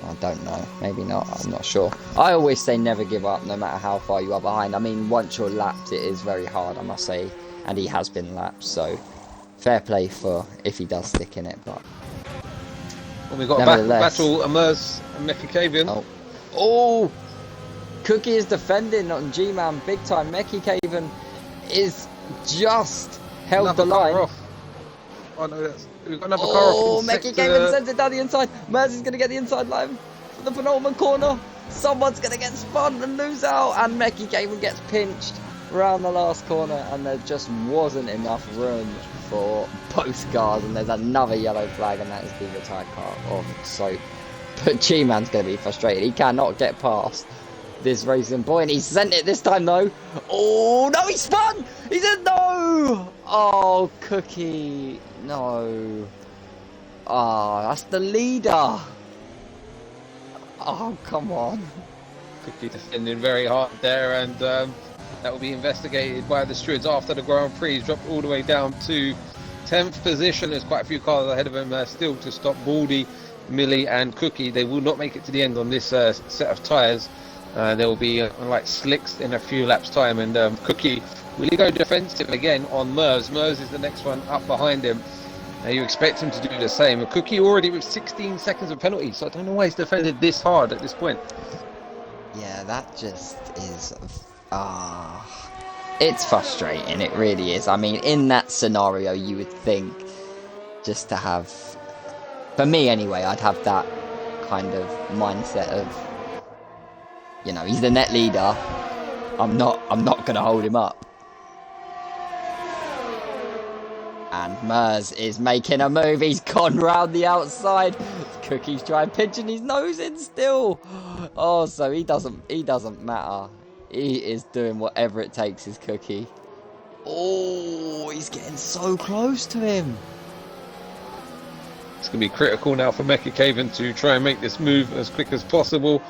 I don't know. Maybe not. I'm not sure. I always say never give up, no matter how far you are behind. I mean, once you're lapped, it is very hard, I must say. And he has been lapped, so fair play for if he does stick in it. But well, we've got a battle, Amers and Meki Kavian. Oh! Cookie is defending on G-Man big time. Meki Kavian is just held another the line. Car off. Oh no, we've got another car off. Oh, Meki Kavian sends it down the inside. Mers is going to get the inside line for the penultimate corner. Someone's going to get spun and lose out. And Meki Kavian gets pinched around the last corner. And there just wasn't enough room for both cars. And there's another yellow flag, and that is the retired car of Soap. But G-Man's going to be frustrated. He cannot get past this racing boy, and he sent it this time though. Oh no, he spun! He said no! Oh, Cookie, no. Oh, that's the leader. Oh, come on. Cookie defending very hard there, and that will be investigated by the stewards after the Grand Prix. He's dropped all the way down to 10th position. There's quite a few cars ahead of him still to stop Baldy, Millie and Cookie. They will not make it to the end on this set of tyres. There will be like slicks in a few laps time, and Cookie, will he go defensive again on Mers? Mers is the next one up behind him. You expect him to do the same. Cookie already with 16 seconds of penalty, so I don't know why he's defended this hard at this point. Yeah, that just is It's frustrating, it really is. I mean, in that scenario, you would think just to have, for me anyway, I'd have that kind of mindset of, you know, he's the net leader. I'm not gonna hold him up. And Mers is making a move. He's gone round the outside. Cookie's trying pinching his nose in still. Oh, so he doesn't matter. He is doing whatever it takes, is Cookie. Oh, he's getting so close to him. It's going to be critical now for Mecha Caven to try and make this move as quick as possible.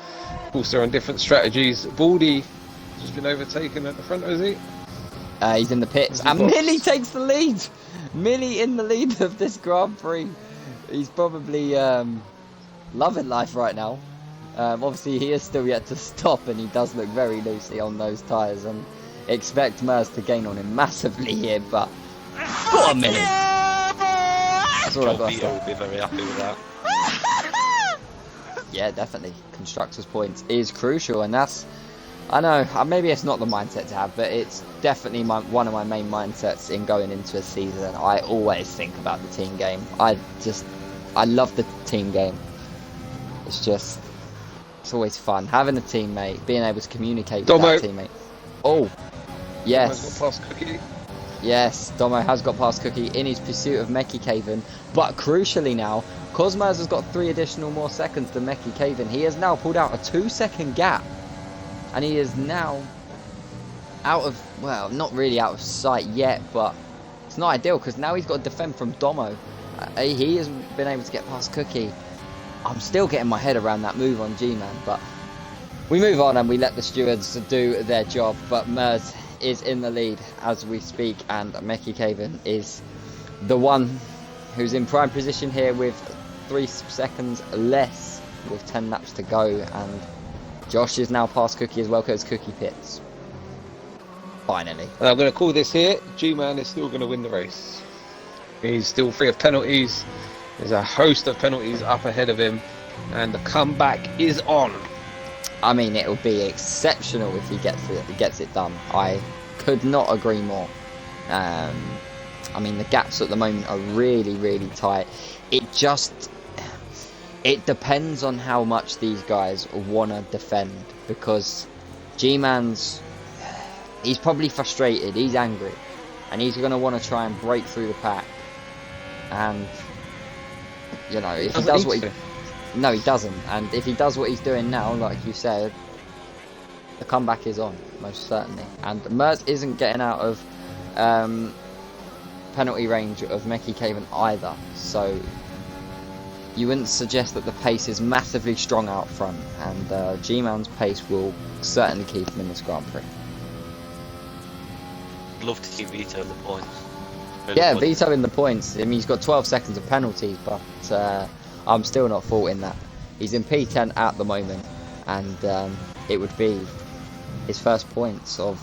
Also on different strategies. Baldy has been overtaken at the front, has he? He's in the pits. And Millie takes the lead. Millie in the lead of this Grand Prix. He's probably loving life right now. Obviously, he is still yet to stop, and he does look very loosey on those tyres. And expect Mers to gain on him massively here, but go on, Millie. That's all I've got to say. Will be very happy with that. Yeah, definitely. Constructors' points is crucial, and that's, I know, maybe it's not the mindset to have, but it's definitely one of my main mindsets in going into a season. I always think about the team game. I love the team game. It's always fun. Having a teammate, being able to communicate with that teammate. Oh, yes. Got past Cookie. Yes, Domo has got past Cookie in his pursuit of Mecha Caven, but crucially now, Cosmos has got 3 additional more seconds than Mecha Caven. He has now pulled out a 2-second gap, and he is now out of, well, not really out of sight yet, but it's not ideal because now he's got to defend from Domo. He hasn't been able to get past Cookie. I'm still getting my head around that move on G-Man, but we move on and we let the stewards do their job, but Mers is in the lead as we speak, and Mecha Caven is the one who's in prime position here with 3 seconds less with 10 laps to go, and Josh is now past Cookie as well because Cookie pits. Finally. And I'm going to call this here. G-Man is still going to win the race. He's still free of penalties. There's a host of penalties up ahead of him, and the comeback is on. I mean, it'll be exceptional if he gets it done. I could not agree more. I mean, the gaps at the moment are really, really tight. It depends on how much these guys want to defend, because G-Man's, he's probably frustrated, he's angry, and he's going to want to try and break through the pack. And, you know, if he does what he... No, he doesn't. And if he does what he's doing now, like you said, the comeback is on, most certainly. And Mers isn't getting out of penalty range of Mecha Caven either. So you wouldn't suggest that the pace is massively strong out front. And G-Man's pace will certainly keep him in this Grand Prix. I'd love to see Vito in the points. Really Yeah, would. Vito in the points. I mean, he's got 12 seconds of penalties, but I'm still not faulting that. He's in P10 at the moment, and it would be his first points of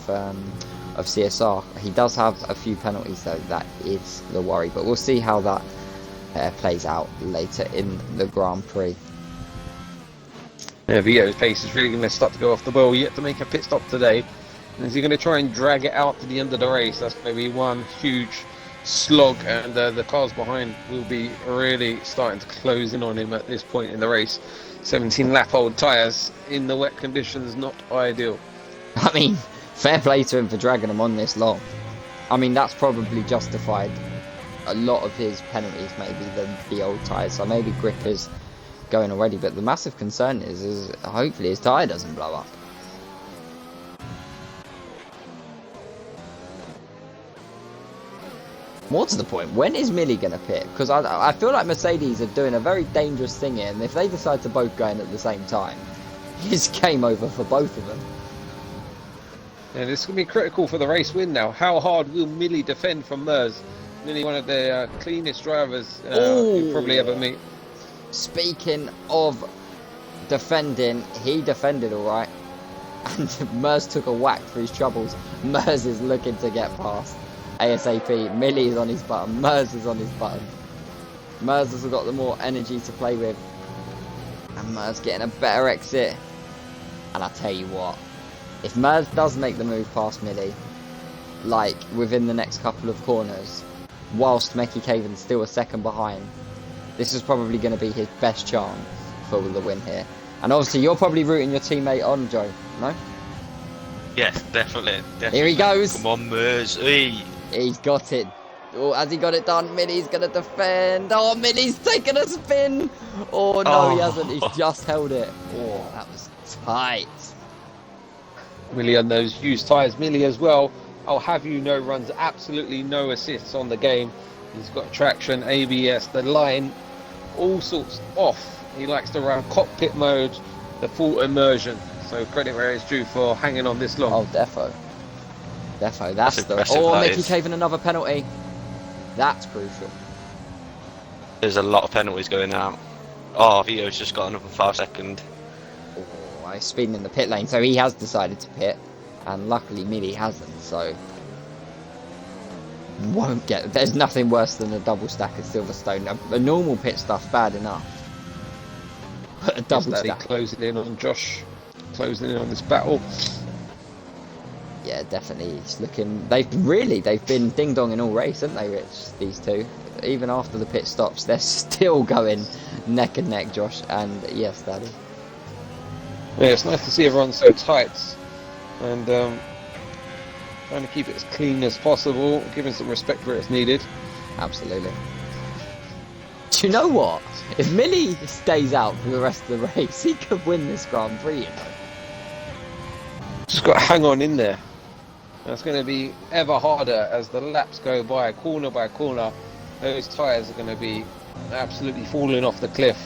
CSR. He does have a few penalties though, that is the worry, but we'll see how that plays out later in the Grand Prix. Yeah, Vito's pace is really going to start to go off the boil. Yet to make a pit stop today. And is he going to try and drag it out to the end of the race? That's going to be one huge slog, and the cars behind will be really starting to close in on him at this point in the race. 17 lap old tyres in the wet conditions, not ideal. I mean, fair play to him for dragging him on this long. I mean, that's probably justified a lot of his penalties, maybe the old tyres. So maybe grip is going already, but the massive concern is hopefully his tyre doesn't blow up. More to the point, when is Millie going to pit? Because I feel like Mercedes are doing a very dangerous thing here, and if they decide to both go in at the same time, it's game over for both of them. Yeah, this is going to be critical for the race win now. How hard will Millie defend from Mers? Millie, one of the cleanest drivers you'll probably ever meet. Speaking of defending, he defended alright, and Mers took a whack for his troubles. Mers is looking to get past. ASAP. Millie is on his button. Mers is on his button. Mers has got the more energy to play with. And Mers getting a better exit. And I tell you what, if Mers does make the move past Millie, like within the next couple of corners, whilst Meki Caven's still a second behind, this is probably going to be his best chance for the win here. And obviously, you're probably rooting your teammate on, Joe, no? Yes, definitely. Here he goes. Come on, Mers. Hey. He's got it. Oh, has he got it done? Millie's going to defend. Oh, Millie's taking a spin. Oh, no, he hasn't. He's just held it. Oh, that was tight. Millie on those used tyres. Millie as well, I'll have you know, runs absolutely no assists on the game. He's got traction, ABS, the line, all sorts off. He likes to run cockpit mode, the full immersion. So credit where it's due for hanging on this long. Oh, defo. Defo, that's the... impressive, Oh, that Meki is. Caven another penalty. That's crucial. There's a lot of penalties going out. Oh, Vito's just got another 5 second. Oh, he's speeding in the pit lane, so he has decided to pit. And luckily, Millie hasn't, so... Won't get... There's nothing worse than a double stack of Silverstone. A normal pit stuff's bad enough. But a double Daddy stack. closing in on Josh, closing in on this battle. Yeah, definitely. It's looking... They've been ding-donging all race, haven't they, Rich? These two. Even after the pit stops, they're still going neck and neck, Josh. And yes, Daddy. Yeah, it's nice to see everyone so tight. And trying to keep it as clean as possible, giving some respect where it's needed. Absolutely. Do you know what? If Millie stays out for the rest of the race, he could win this Grand Prix, you know. Just got to hang on in there. That's going to be ever harder as the laps go by corner. Those tyres are going to be absolutely falling off the cliff.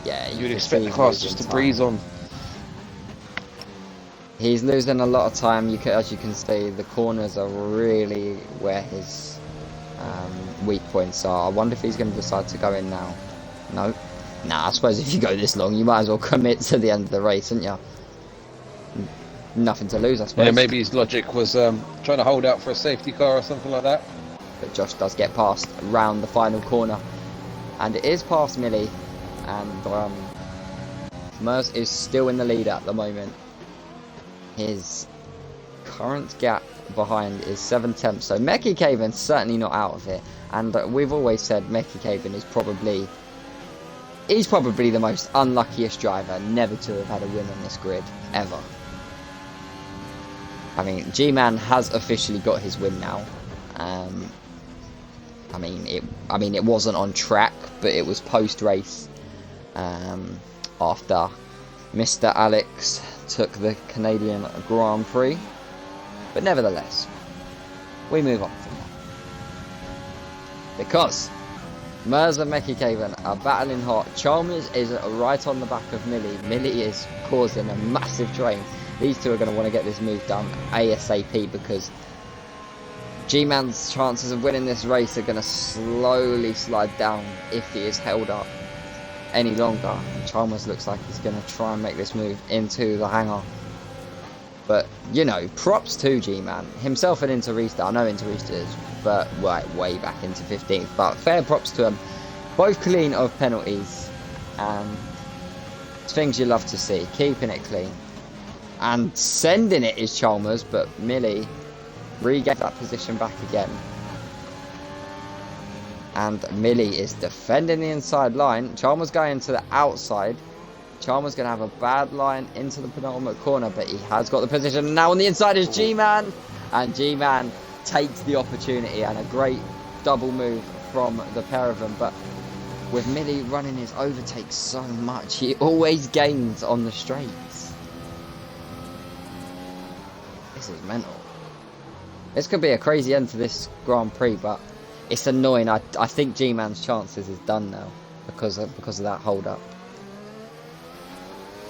Yeah, You'd can expect see the cars he's just to losing breeze time. on. He's losing a lot of time. As you can see, the corners are really where his weak points are. I wonder if he's going to decide to go in now. No. Nah, I suppose if you go this long, you might as well commit to the end of the race, haven't you? Nothing to lose, I suppose. Yeah, maybe his logic was trying to hold out for a safety car or something like that. But Josh does get past round the final corner. And it is past Millie. And Mers is still in the lead at the moment. His current gap behind is 7/10. So Meki Caven's certainly not out of it. And we've always said Meki Caven is probably... He's probably the most unluckiest driver never to have had a win on this grid, ever. I mean, G-Man has officially got his win now. I mean, it wasn't on track, but it was post-race. After Mr. Alex took the Canadian Grand Prix. But nevertheless, we move on from that. Because Mers and Meki Caven are battling hot. Chalmers is right on the back of Millie. Millie is causing a massive train. These two are going to want to get this move done ASAP because G-Man's chances of winning this race are going to slowly slide down if he is held up any longer. And Chalmers looks like he's going to try and make this move into the hangar. But, you know, props to G-Man. Himself and Interista. I know Interista is but way back into 15th. But fair props to him. Both clean of penalties. And it's things you love to see. Keeping it clean. And sending it is Chalmers. But Millie regains that position back again. And Millie is defending the inside line. Chalmers going to the outside. Chalmers going to have a bad line into the penultimate corner, but he has got the position. Now on the inside is G-Man. And G-Man takes the opportunity and a great double move from the pair of them. But with Millie running his overtake so much, he always gains on the straights. This is mental. This could be a crazy end to this Grand Prix, but it's annoying. I think G-Man's chances is done now because of that hold up.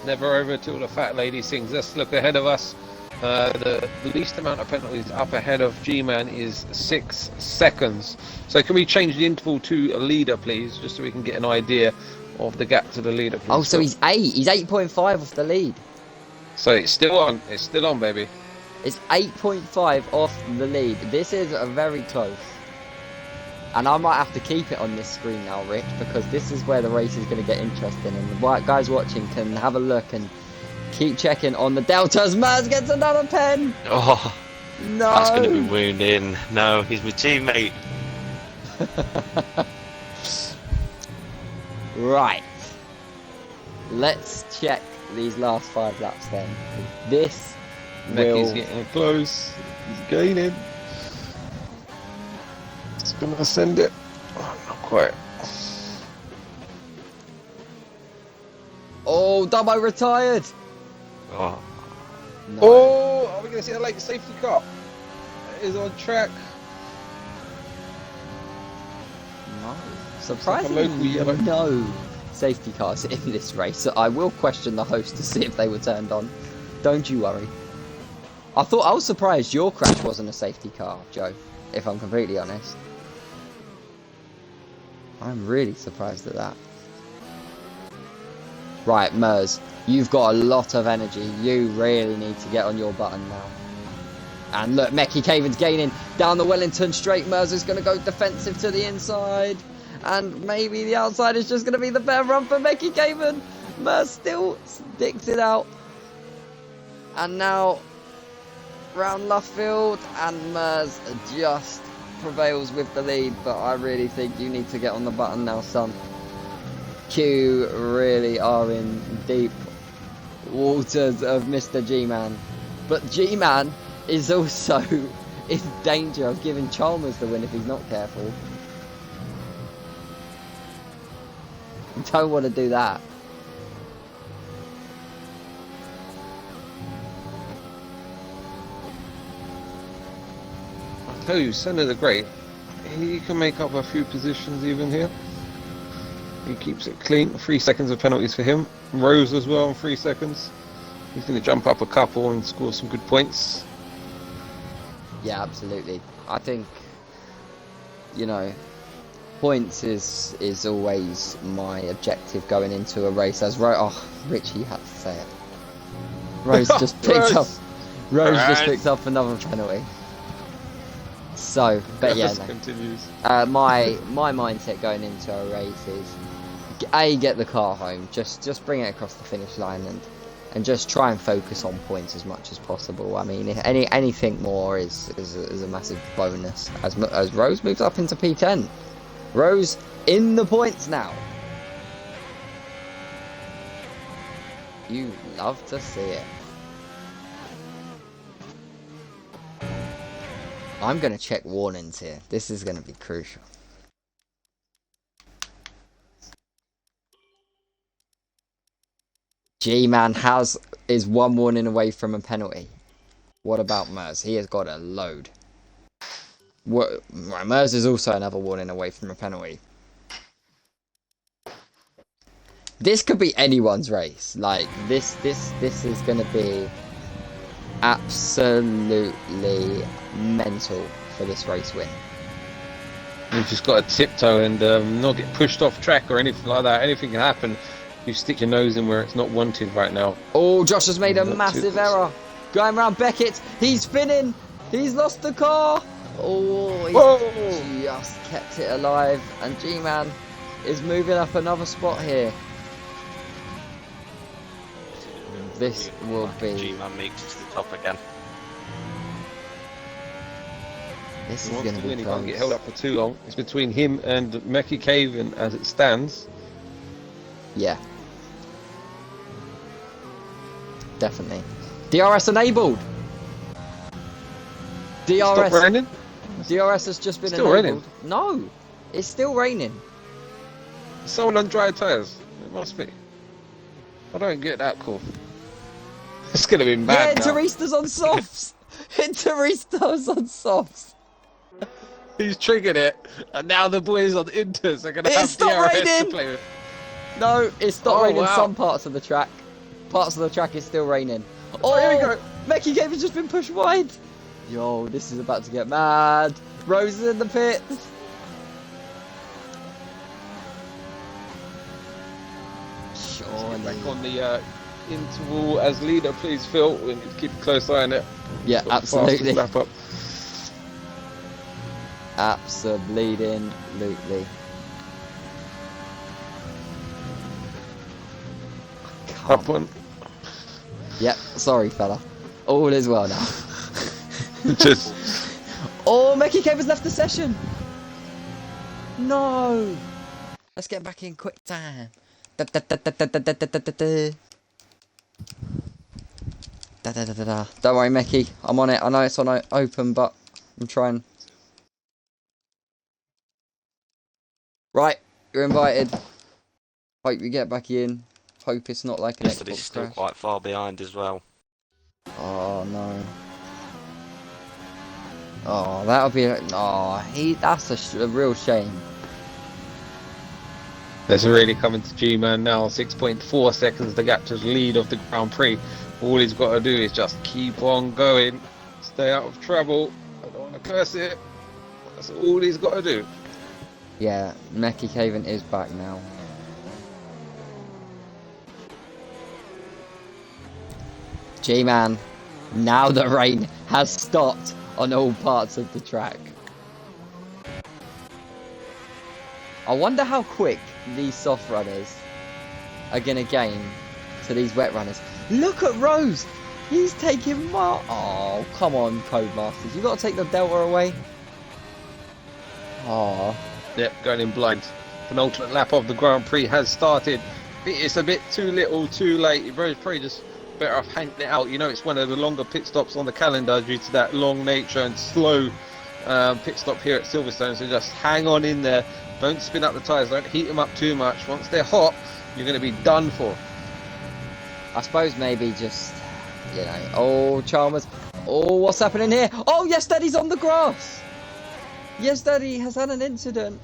Never over till the fat lady sings. Let's look ahead of us. The least amount of penalties up ahead of G-Man is 6 seconds. So can we change the interval to a leader, please, just so we can get an idea of the gap to the leader, please? Oh, so he's 8. He's 8.5 off the lead. So it's still on. It's still on, baby. It's 8.5 off the lead. This is very close. And I might have to keep it on this screen now, Rich, because this is where the race is going to get interesting. And the guys watching can have a look and keep checking on the deltas. Mers gets another pen. Oh, No. That's going to be wounding. No, he's my teammate. Right. Let's check these last 5 laps then. This Becky's will... getting close. He's gaining. It's gonna send it. Oh, not quite. Oh, Dubbo retired. Oh, No. Oh, are we gonna see a late safety car? It is on track. No. It's Surprisingly, like a local yellow. no safety cars in this race. I will question the host to see if they were turned on. Don't you worry. I was surprised your crash wasn't a safety car, Joe, if I'm completely honest. I'm really surprised at that. Right, Mers, you've got a lot of energy. You really need to get on your button now. And look, Mecky Caven's gaining down the Wellington straight. Mers is going to go defensive to the inside. And maybe the outside is just going to be the better run for Mecky Caven. Mers still sticks it out. And now, round Luffield, and Mers just prevails with the lead. But I really think you need to get on the button now, son. Q really are in deep waters of Mr. G-Man. But G-Man is also in danger of giving Chalmers the win if he's not careful. You don't want to do that. I tell you, Senna the Great, he can make up a few positions even here. He keeps it clean. 3 seconds of penalties for him. Rose as well in 3 seconds. He's going to jump up a couple and score some good points. Yeah, absolutely. I think, you know, points is always my objective going into a race. As Richie had to say it. Rose just picked up. Rose just picked up another penalty. So, but yeah, no. Continues. My mindset going into a race is get the car home, just bring it across the finish line and just try and focus on points as much as possible. I mean, if anything more is a massive bonus as Rose moves up into P10. Rose in the points now. You love to see it. I'm going to check warnings here. This is going to be crucial. G-Man is 1 warning away from a penalty. What about Mers? He has got a load. Mers is also another warning away from a penalty. This could be anyone's race. Like this is going to be absolutely mental for this race win. You've just got to tiptoe and not get pushed off track or anything like that. Anything can happen. You stick your nose in where it's not wanted right now. Oh, Josh has made a massive error. Going around Beckett. He's spinning. He's lost the car. Oh, he just kept it alive. And G-Man is moving up another spot here. This will be... G-Man makes it to the top again. This He is going wants to be win. He close. can't get held up for too long. It's between him and Mecky Caven as it stands. Yeah. Definitely. DRS enabled. Stop raining? DRS has just been Still enabled. raining? No, it's still raining. Someone on dry tyres. It must be. I don't get that call. It's gonna be mad now. Interista's on softs. Interista's on softs. He's triggered it, and now the boys on Inters are gonna have It's not DRS to raining! play with. No, it's not Oh, raining wow. some parts of the track. Parts of the track is still raining. Oh, here we go. Mecky Cave has just been pushed wide. Yo, this is about to get mad. Rose is in the pits. Surely. Back on the interval as leader, please, Phil. We need to keep a close eye on it. Yeah, Got the absolutely. fastest lap up. Absolutely. Up one. Yep, sorry fella. All is well now. Just Oh, Mickey Caver's left the session. No. Let's get back in quick time. Da, da, da, da, da, da, da, da, da, da. Da, da, da, da, da. Don't worry, Mickey. I'm on it. I know it's on open, but I'm trying. Right, you're invited. Hope you get back in. Hope it's not like an Yesterday's Xbox still crash. quite far behind as well. Oh no. Oh, that'll be. Oh, that's a real shame. There's really coming to G-Man now. 6.4 seconds the gap to the lead of the Grand Prix. All he's got to do is just keep on going. Stay out of trouble. I don't want to curse it. That's all he's got to do. Yeah, Mecky Caven is back now. G-Man, now the rain has stopped on all parts of the track. I wonder how quick these soft runners are going to gain to these wet runners. Look at Rose! He's taking oh, come on, Codemasters. You've got to take the delta away. Oh. Yep, going in blind. Penultimate lap of the Grand Prix has started. It's a bit too little, too late. You're probably just better off hanging it out. You know, it's one of the longer pit stops on the calendar due to that long nature and slow pit stop here at Silverstone. So just hang on in there. Don't spin up the tyres. Don't heat them up too much. Once they're hot, you're going to be done for. I suppose maybe just, you know, oh, Chalmers. Oh, what's happening here? Oh, yes, Daddy's on the grass. Yes, Daddy has had an incident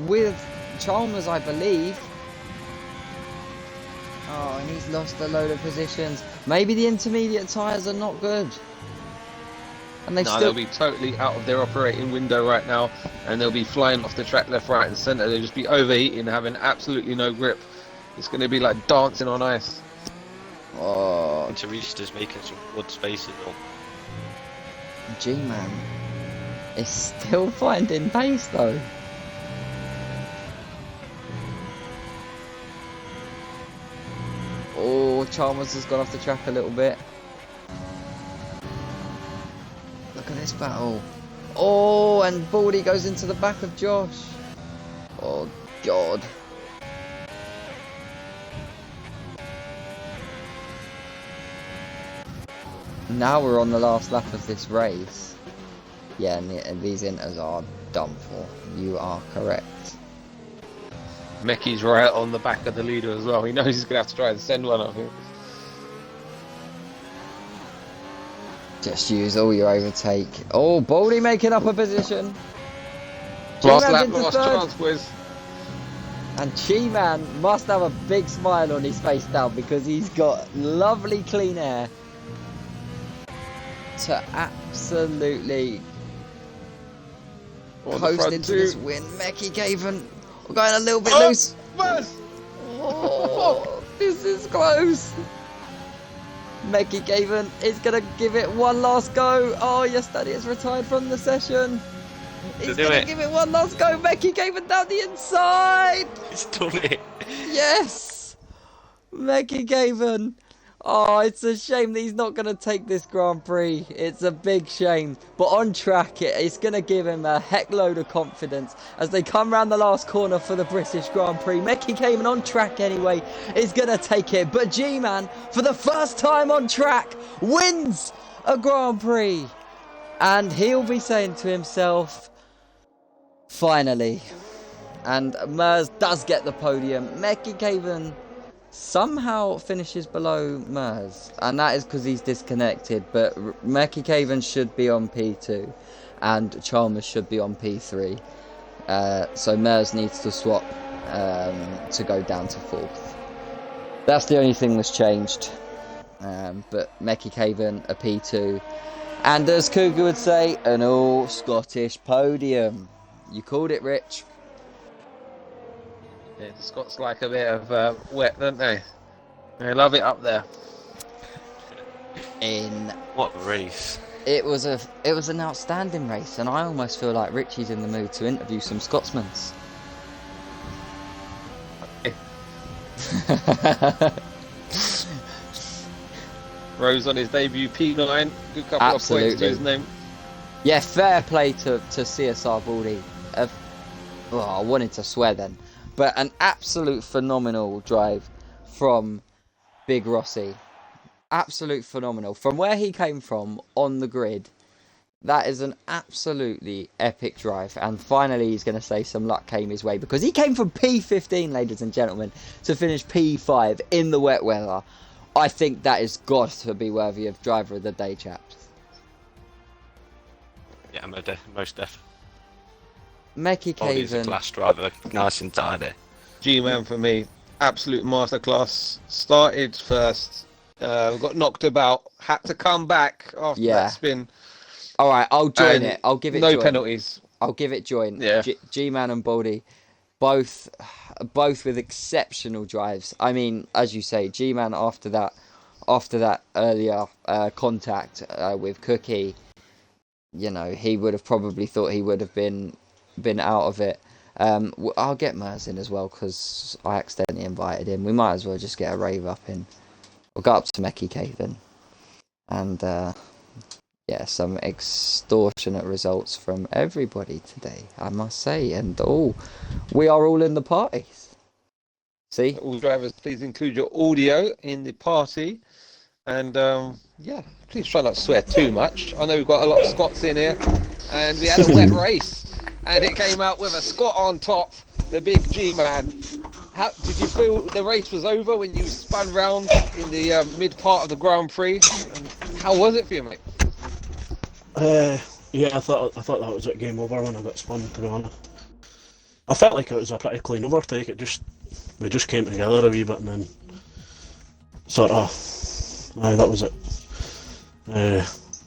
with Chalmers, I believe. Oh, and he's lost a load of positions. Maybe the intermediate tyres are not good. And They'll be totally out of their operating window right now, and they'll be flying off the track left, right, and centre. They'll just be overheating, having absolutely no grip. It's going to be like dancing on ice. Oh, And Tarista's making some good spaces though. G-Man is still finding pace though. Oh, Chalmers has gone off the track a little bit. Look at this battle. Oh, and Baldy goes into the back of Josh. Oh, God. Now we're on the last lap of this race. Yeah, and these inters are done for. You are correct. Mecky's right on the back of the leader as well. He knows he's going to have to try and send one of him. Just use all your overtake. Oh, Baldy making up a position. Last G-Man's lap, into last third. chance, boys. And G-Man must have a big smile on his face now because he's got lovely clean air to absolutely coast into this win. Mecky Caven going a little bit loose. Buzz! Oh, this is close. Mecky Caven is going to give it one last go. Oh, yes, Daddy has retired from the session. He's going to give it one last go. Mecky Caven down the inside. He's done it. Yes. Mecky Caven. Oh, it's a shame that he's not going to take this Grand Prix. It's a big shame. But on track, it's going to give him a heck load of confidence as they come round the last corner for the British Grand Prix. Mecky Caven on track anyway is going to take it. But G-Man, for the first time on track, wins a Grand Prix. And he'll be saying to himself, finally. And Mers does get the podium. Mecky Caven somehow finishes below Mers, and that is because he's disconnected, but Mecky Caven should be on P2 and Chalmers should be on P3, so Mers needs to swap to go down to 4th. That's the only thing that's changed, but Mecky Caven a P2, and as Cougar would say, an all Scottish podium. You called it, Rich. Yeah, the Scots like a bit of wet, don't they? They love it up there. What a race. It was an outstanding race, and I almost feel like Richie's in the mood to interview some Scotsmans. Rose on his debut P9. Good couple of points to Absolutely. his name. Yeah, fair play to CSR Baldy. I wanted to swear then. But an absolute phenomenal drive from Big Rossi. Absolute phenomenal. From where he came from on the grid, that is an absolutely epic drive. And finally, he's going to say some luck came his way, because he came from P15, ladies and gentlemen, to finish P5 in the wet weather. I think that is got to be worthy of Driver of the Day, chaps. Yeah, most definitely. Mecky He's a Caven. class driver, nice and tidy. G-Man for me, absolute masterclass. Started first, got knocked about, had to come back after Yeah. that spin. All right, I'll join And it. I'll give it no join. penalties. I'll give it join. Yeah. G-Man and Baldy, both with exceptional drives. I mean, as you say, G-Man after that earlier contact with Cookie, he would have probably thought he would have been out of it. I'll get Mers in as well, because I accidentally invited him. We might as well just get a rave up in. We'll go up to Mecky Caven. And some extortionate results from everybody today, I must say. And we are all in the parties. See? All drivers, please include your audio in the party. And please try not to swear too much. I know we've got a lot of Scots in here. And we had a wet race. And it came out with a Scot on top, the big G-Man. How did you feel the race was over when you spun round in the mid part of the Grand Prix? And how was it for you, mate? I thought that was it, game over when I got spun, to be honest. I felt like it was a pretty clean overtake. We just came together a wee bit, and then that was it.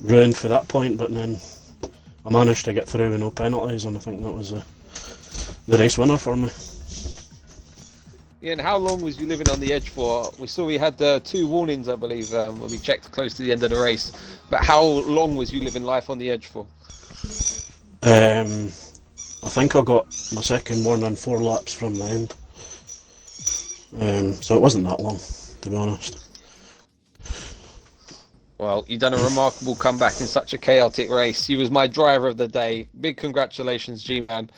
Ruined for that point, but then I managed to get through with no penalties, and I think that was the race winner for me. Yeah, and how long was you living on the edge for? We saw we had 2 warnings, I believe, when we checked close to the end of the race. But how long was you living life on the edge for? I think I got my second warning 4 laps from the end. So it wasn't that long, to be honest. Well, you've done a remarkable comeback in such a chaotic race. You was my driver of the day. Big congratulations, G-Man.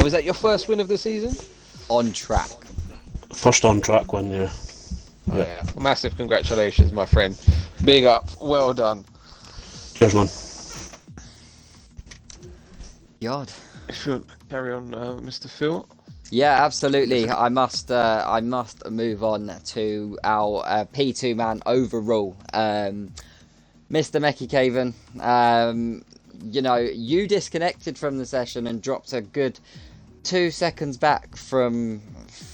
Was that your first win of the season? On track. First on track win, yeah. Oh, yeah. Massive congratulations, my friend. Big up. Well done. Cheers, man. God. If you carry on, Mr. Phil. Yeah, absolutely. I must move on to our P2 man overall. Mr. Mecky Caven, you disconnected from the session and dropped a good 2 seconds back from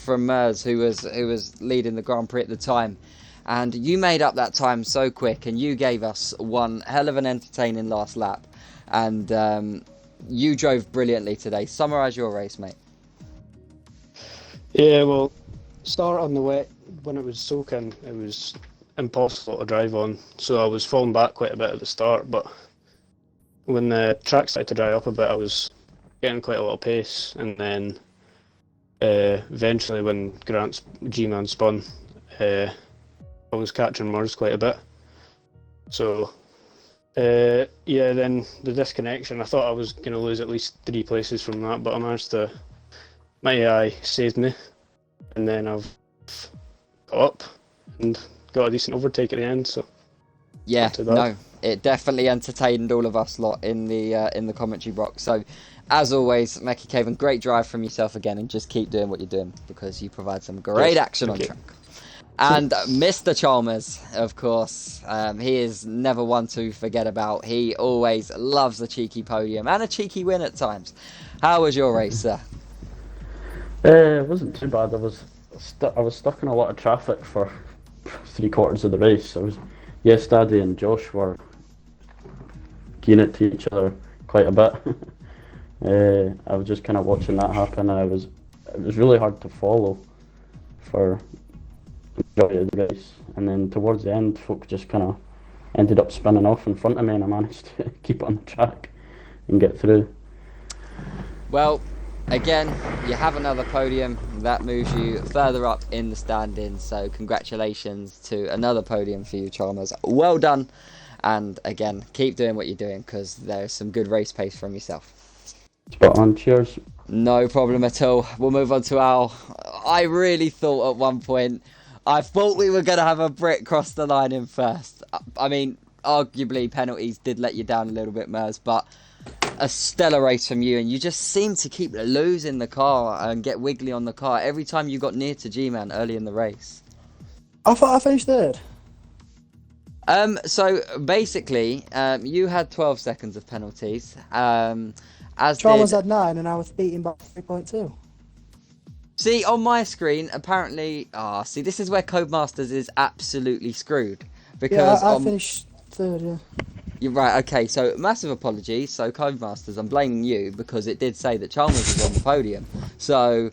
Mers, who was leading the Grand Prix at the time, and you made up that time so quick, and you gave us one hell of an entertaining last lap, and you drove brilliantly today. Summarise your race, mate. Yeah, well, start on the wet, when it was soaking, it was impossible to drive on, so I was falling back quite a bit at the start, but when the track started to dry up a bit, I was getting quite a lot of pace, and then eventually when Grant's G-Man spun, I was catching Mers quite a bit. So then the disconnection, I thought I was going to lose at least 3 places from that, but I managed to, my AI saved me, and then I've got up and got a decent overtake at the end, so yeah, no, it definitely entertained all of us lot in the commentary box. So as always, Mecky Caven, great drive from yourself again, and just keep doing what you're doing, because you provide some great action on track. And Mr. Chalmers, of course, he is never one to forget about. He always loves a cheeky podium and a cheeky win at times. How was your race, sir? It wasn't too bad. I was stuck in a lot of traffic for 3/4 of the race. Daddy and Josh were keen it to each other quite a bit. I was just kind of watching that happen, and it was really hard to follow for the majority of the race. And then towards the end, folk just kind of ended up spinning off in front of me, and I managed to keep it on the track and get through. Well, again, you have another podium. That moves you further up in the standings. So congratulations to another podium for you, Chalmers. Well done. And again, keep doing what you're doing because there's some good race pace from yourself. Spot on. Cheers. No problem at all. We'll move on to Al. I really thought at one point, I thought we were going to have a Brit cross the line in first. I mean, arguably penalties did let you down a little bit, Mers, but a stellar race from you, and you just seemed to keep losing the car and get wiggly on the car every time you got near to G-Man early in the race. I thought I finished third. So basically, you had 12 seconds of penalties. Chalmers had 9 and I was beating by 3.2. See, on my screen, apparently... see, this is where Codemasters is absolutely screwed. Because I finished third, yeah. You're right, okay, so massive apologies. So, Codemasters, I'm blaming you because it did say that Chalmers was on the podium. So,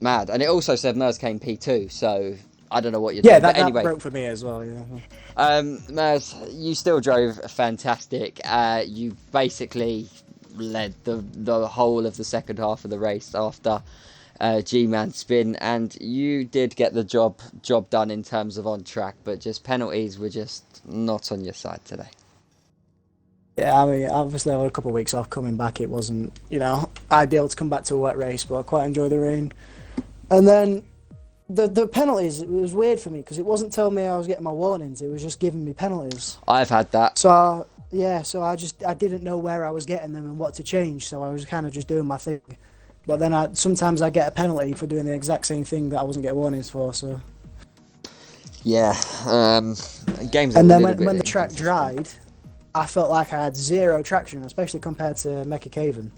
mad. And it also said Mers came P2, so I don't know what you're doing. But anyway, that broke for me as well, yeah. Mers, you still drove fantastic. You basically led the whole of the second half of the race after G-Man spin, and you did get the job done in terms of on track, but just penalties were just not on your side today. Yeah, I mean, obviously I had a couple of weeks off coming back. It wasn't, ideal to come back to a wet race, but I quite enjoyed the rain. And then the penalties, it was weird for me because it wasn't telling me I was getting my warnings, it was just giving me penalties. I've had that. So, I didn't know where I was getting them and what to change, so I was kind of just doing my thing. But then sometimes I get a penalty for doing the exact same thing that I wasn't getting warnings for, so... Yeah, games. And then when the track dried, I felt like I had zero traction, especially compared to Mecha Caven.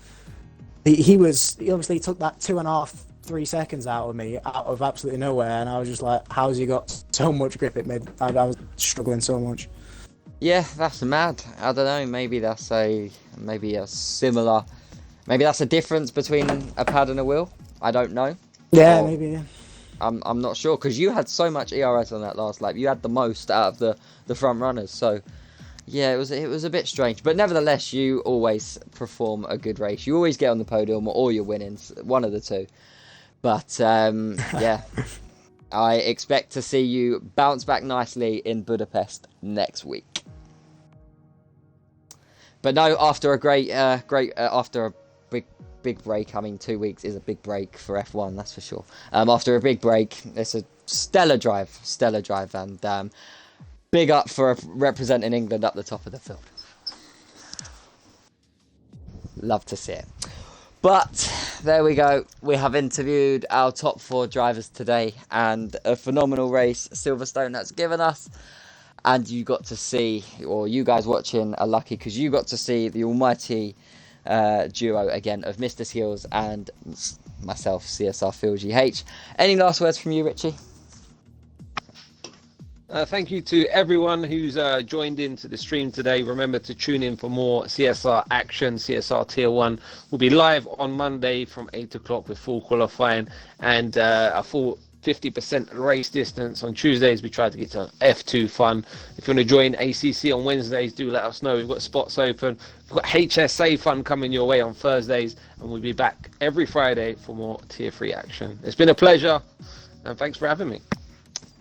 He obviously took that 2.5, 3 seconds out of me, out of absolutely nowhere, and I was just like, how's he got so much grip? I was struggling so much. Yeah, that's mad. I don't know, maybe that's a similar... Maybe that's a difference between a pad and a wheel. I don't know. Yeah, maybe, yeah. I'm not sure, because you had so much ERS on that last lap. You had the most out of the front runners. So, yeah, it was a bit strange. But nevertheless, you always perform a good race. You always get on the podium or you're winning, one of the two. But, yeah, I expect to see you bounce back nicely in Budapest next week. But no, after after a big break. I mean, 2 weeks is a big break for F1, that's for sure. After a big break, it's a stellar drive, and big up for representing England up the top of the field. Love to see it. But there we go. We have interviewed our top 4 drivers today, and a phenomenal race Silverstone has given us. And you got to see, or you guys watching are lucky because you got to see the almighty duo again of Mr. Skills and myself, CSR Phil GH. Any last words from you, Richie? Thank you to everyone who's joined into the stream today. Remember to tune in for more CSR action. CSR Tier 1 will be live on Monday from 8 o'clock with full qualifying and a full 50% race distance. On Tuesdays we try to get to F2 fun. If you want to join ACC on Wednesdays, do let us know. We've got spots open. We've got HSA fun coming your way on Thursdays, and we'll be back every Friday for more Tier 3 action. It's been a pleasure, and thanks for having me.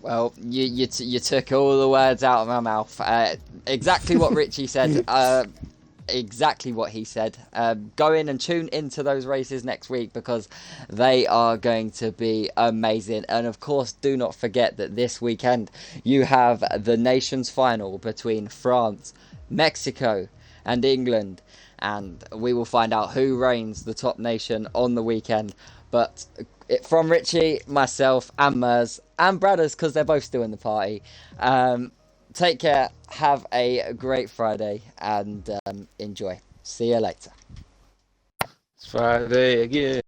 Well, you took all the words out of my mouth. Exactly what Richie said. Exactly what he said. Go in and tune into those races next week because they are going to be amazing. And of course, do not forget that this weekend you have the nations final between France, Mexico and England, and we will find out who reigns the top nation on the weekend. But from Richie, myself and Mers and Bradders, because they're both still in the party, take care, have a great Friday, and enjoy. See you later. It's Friday again.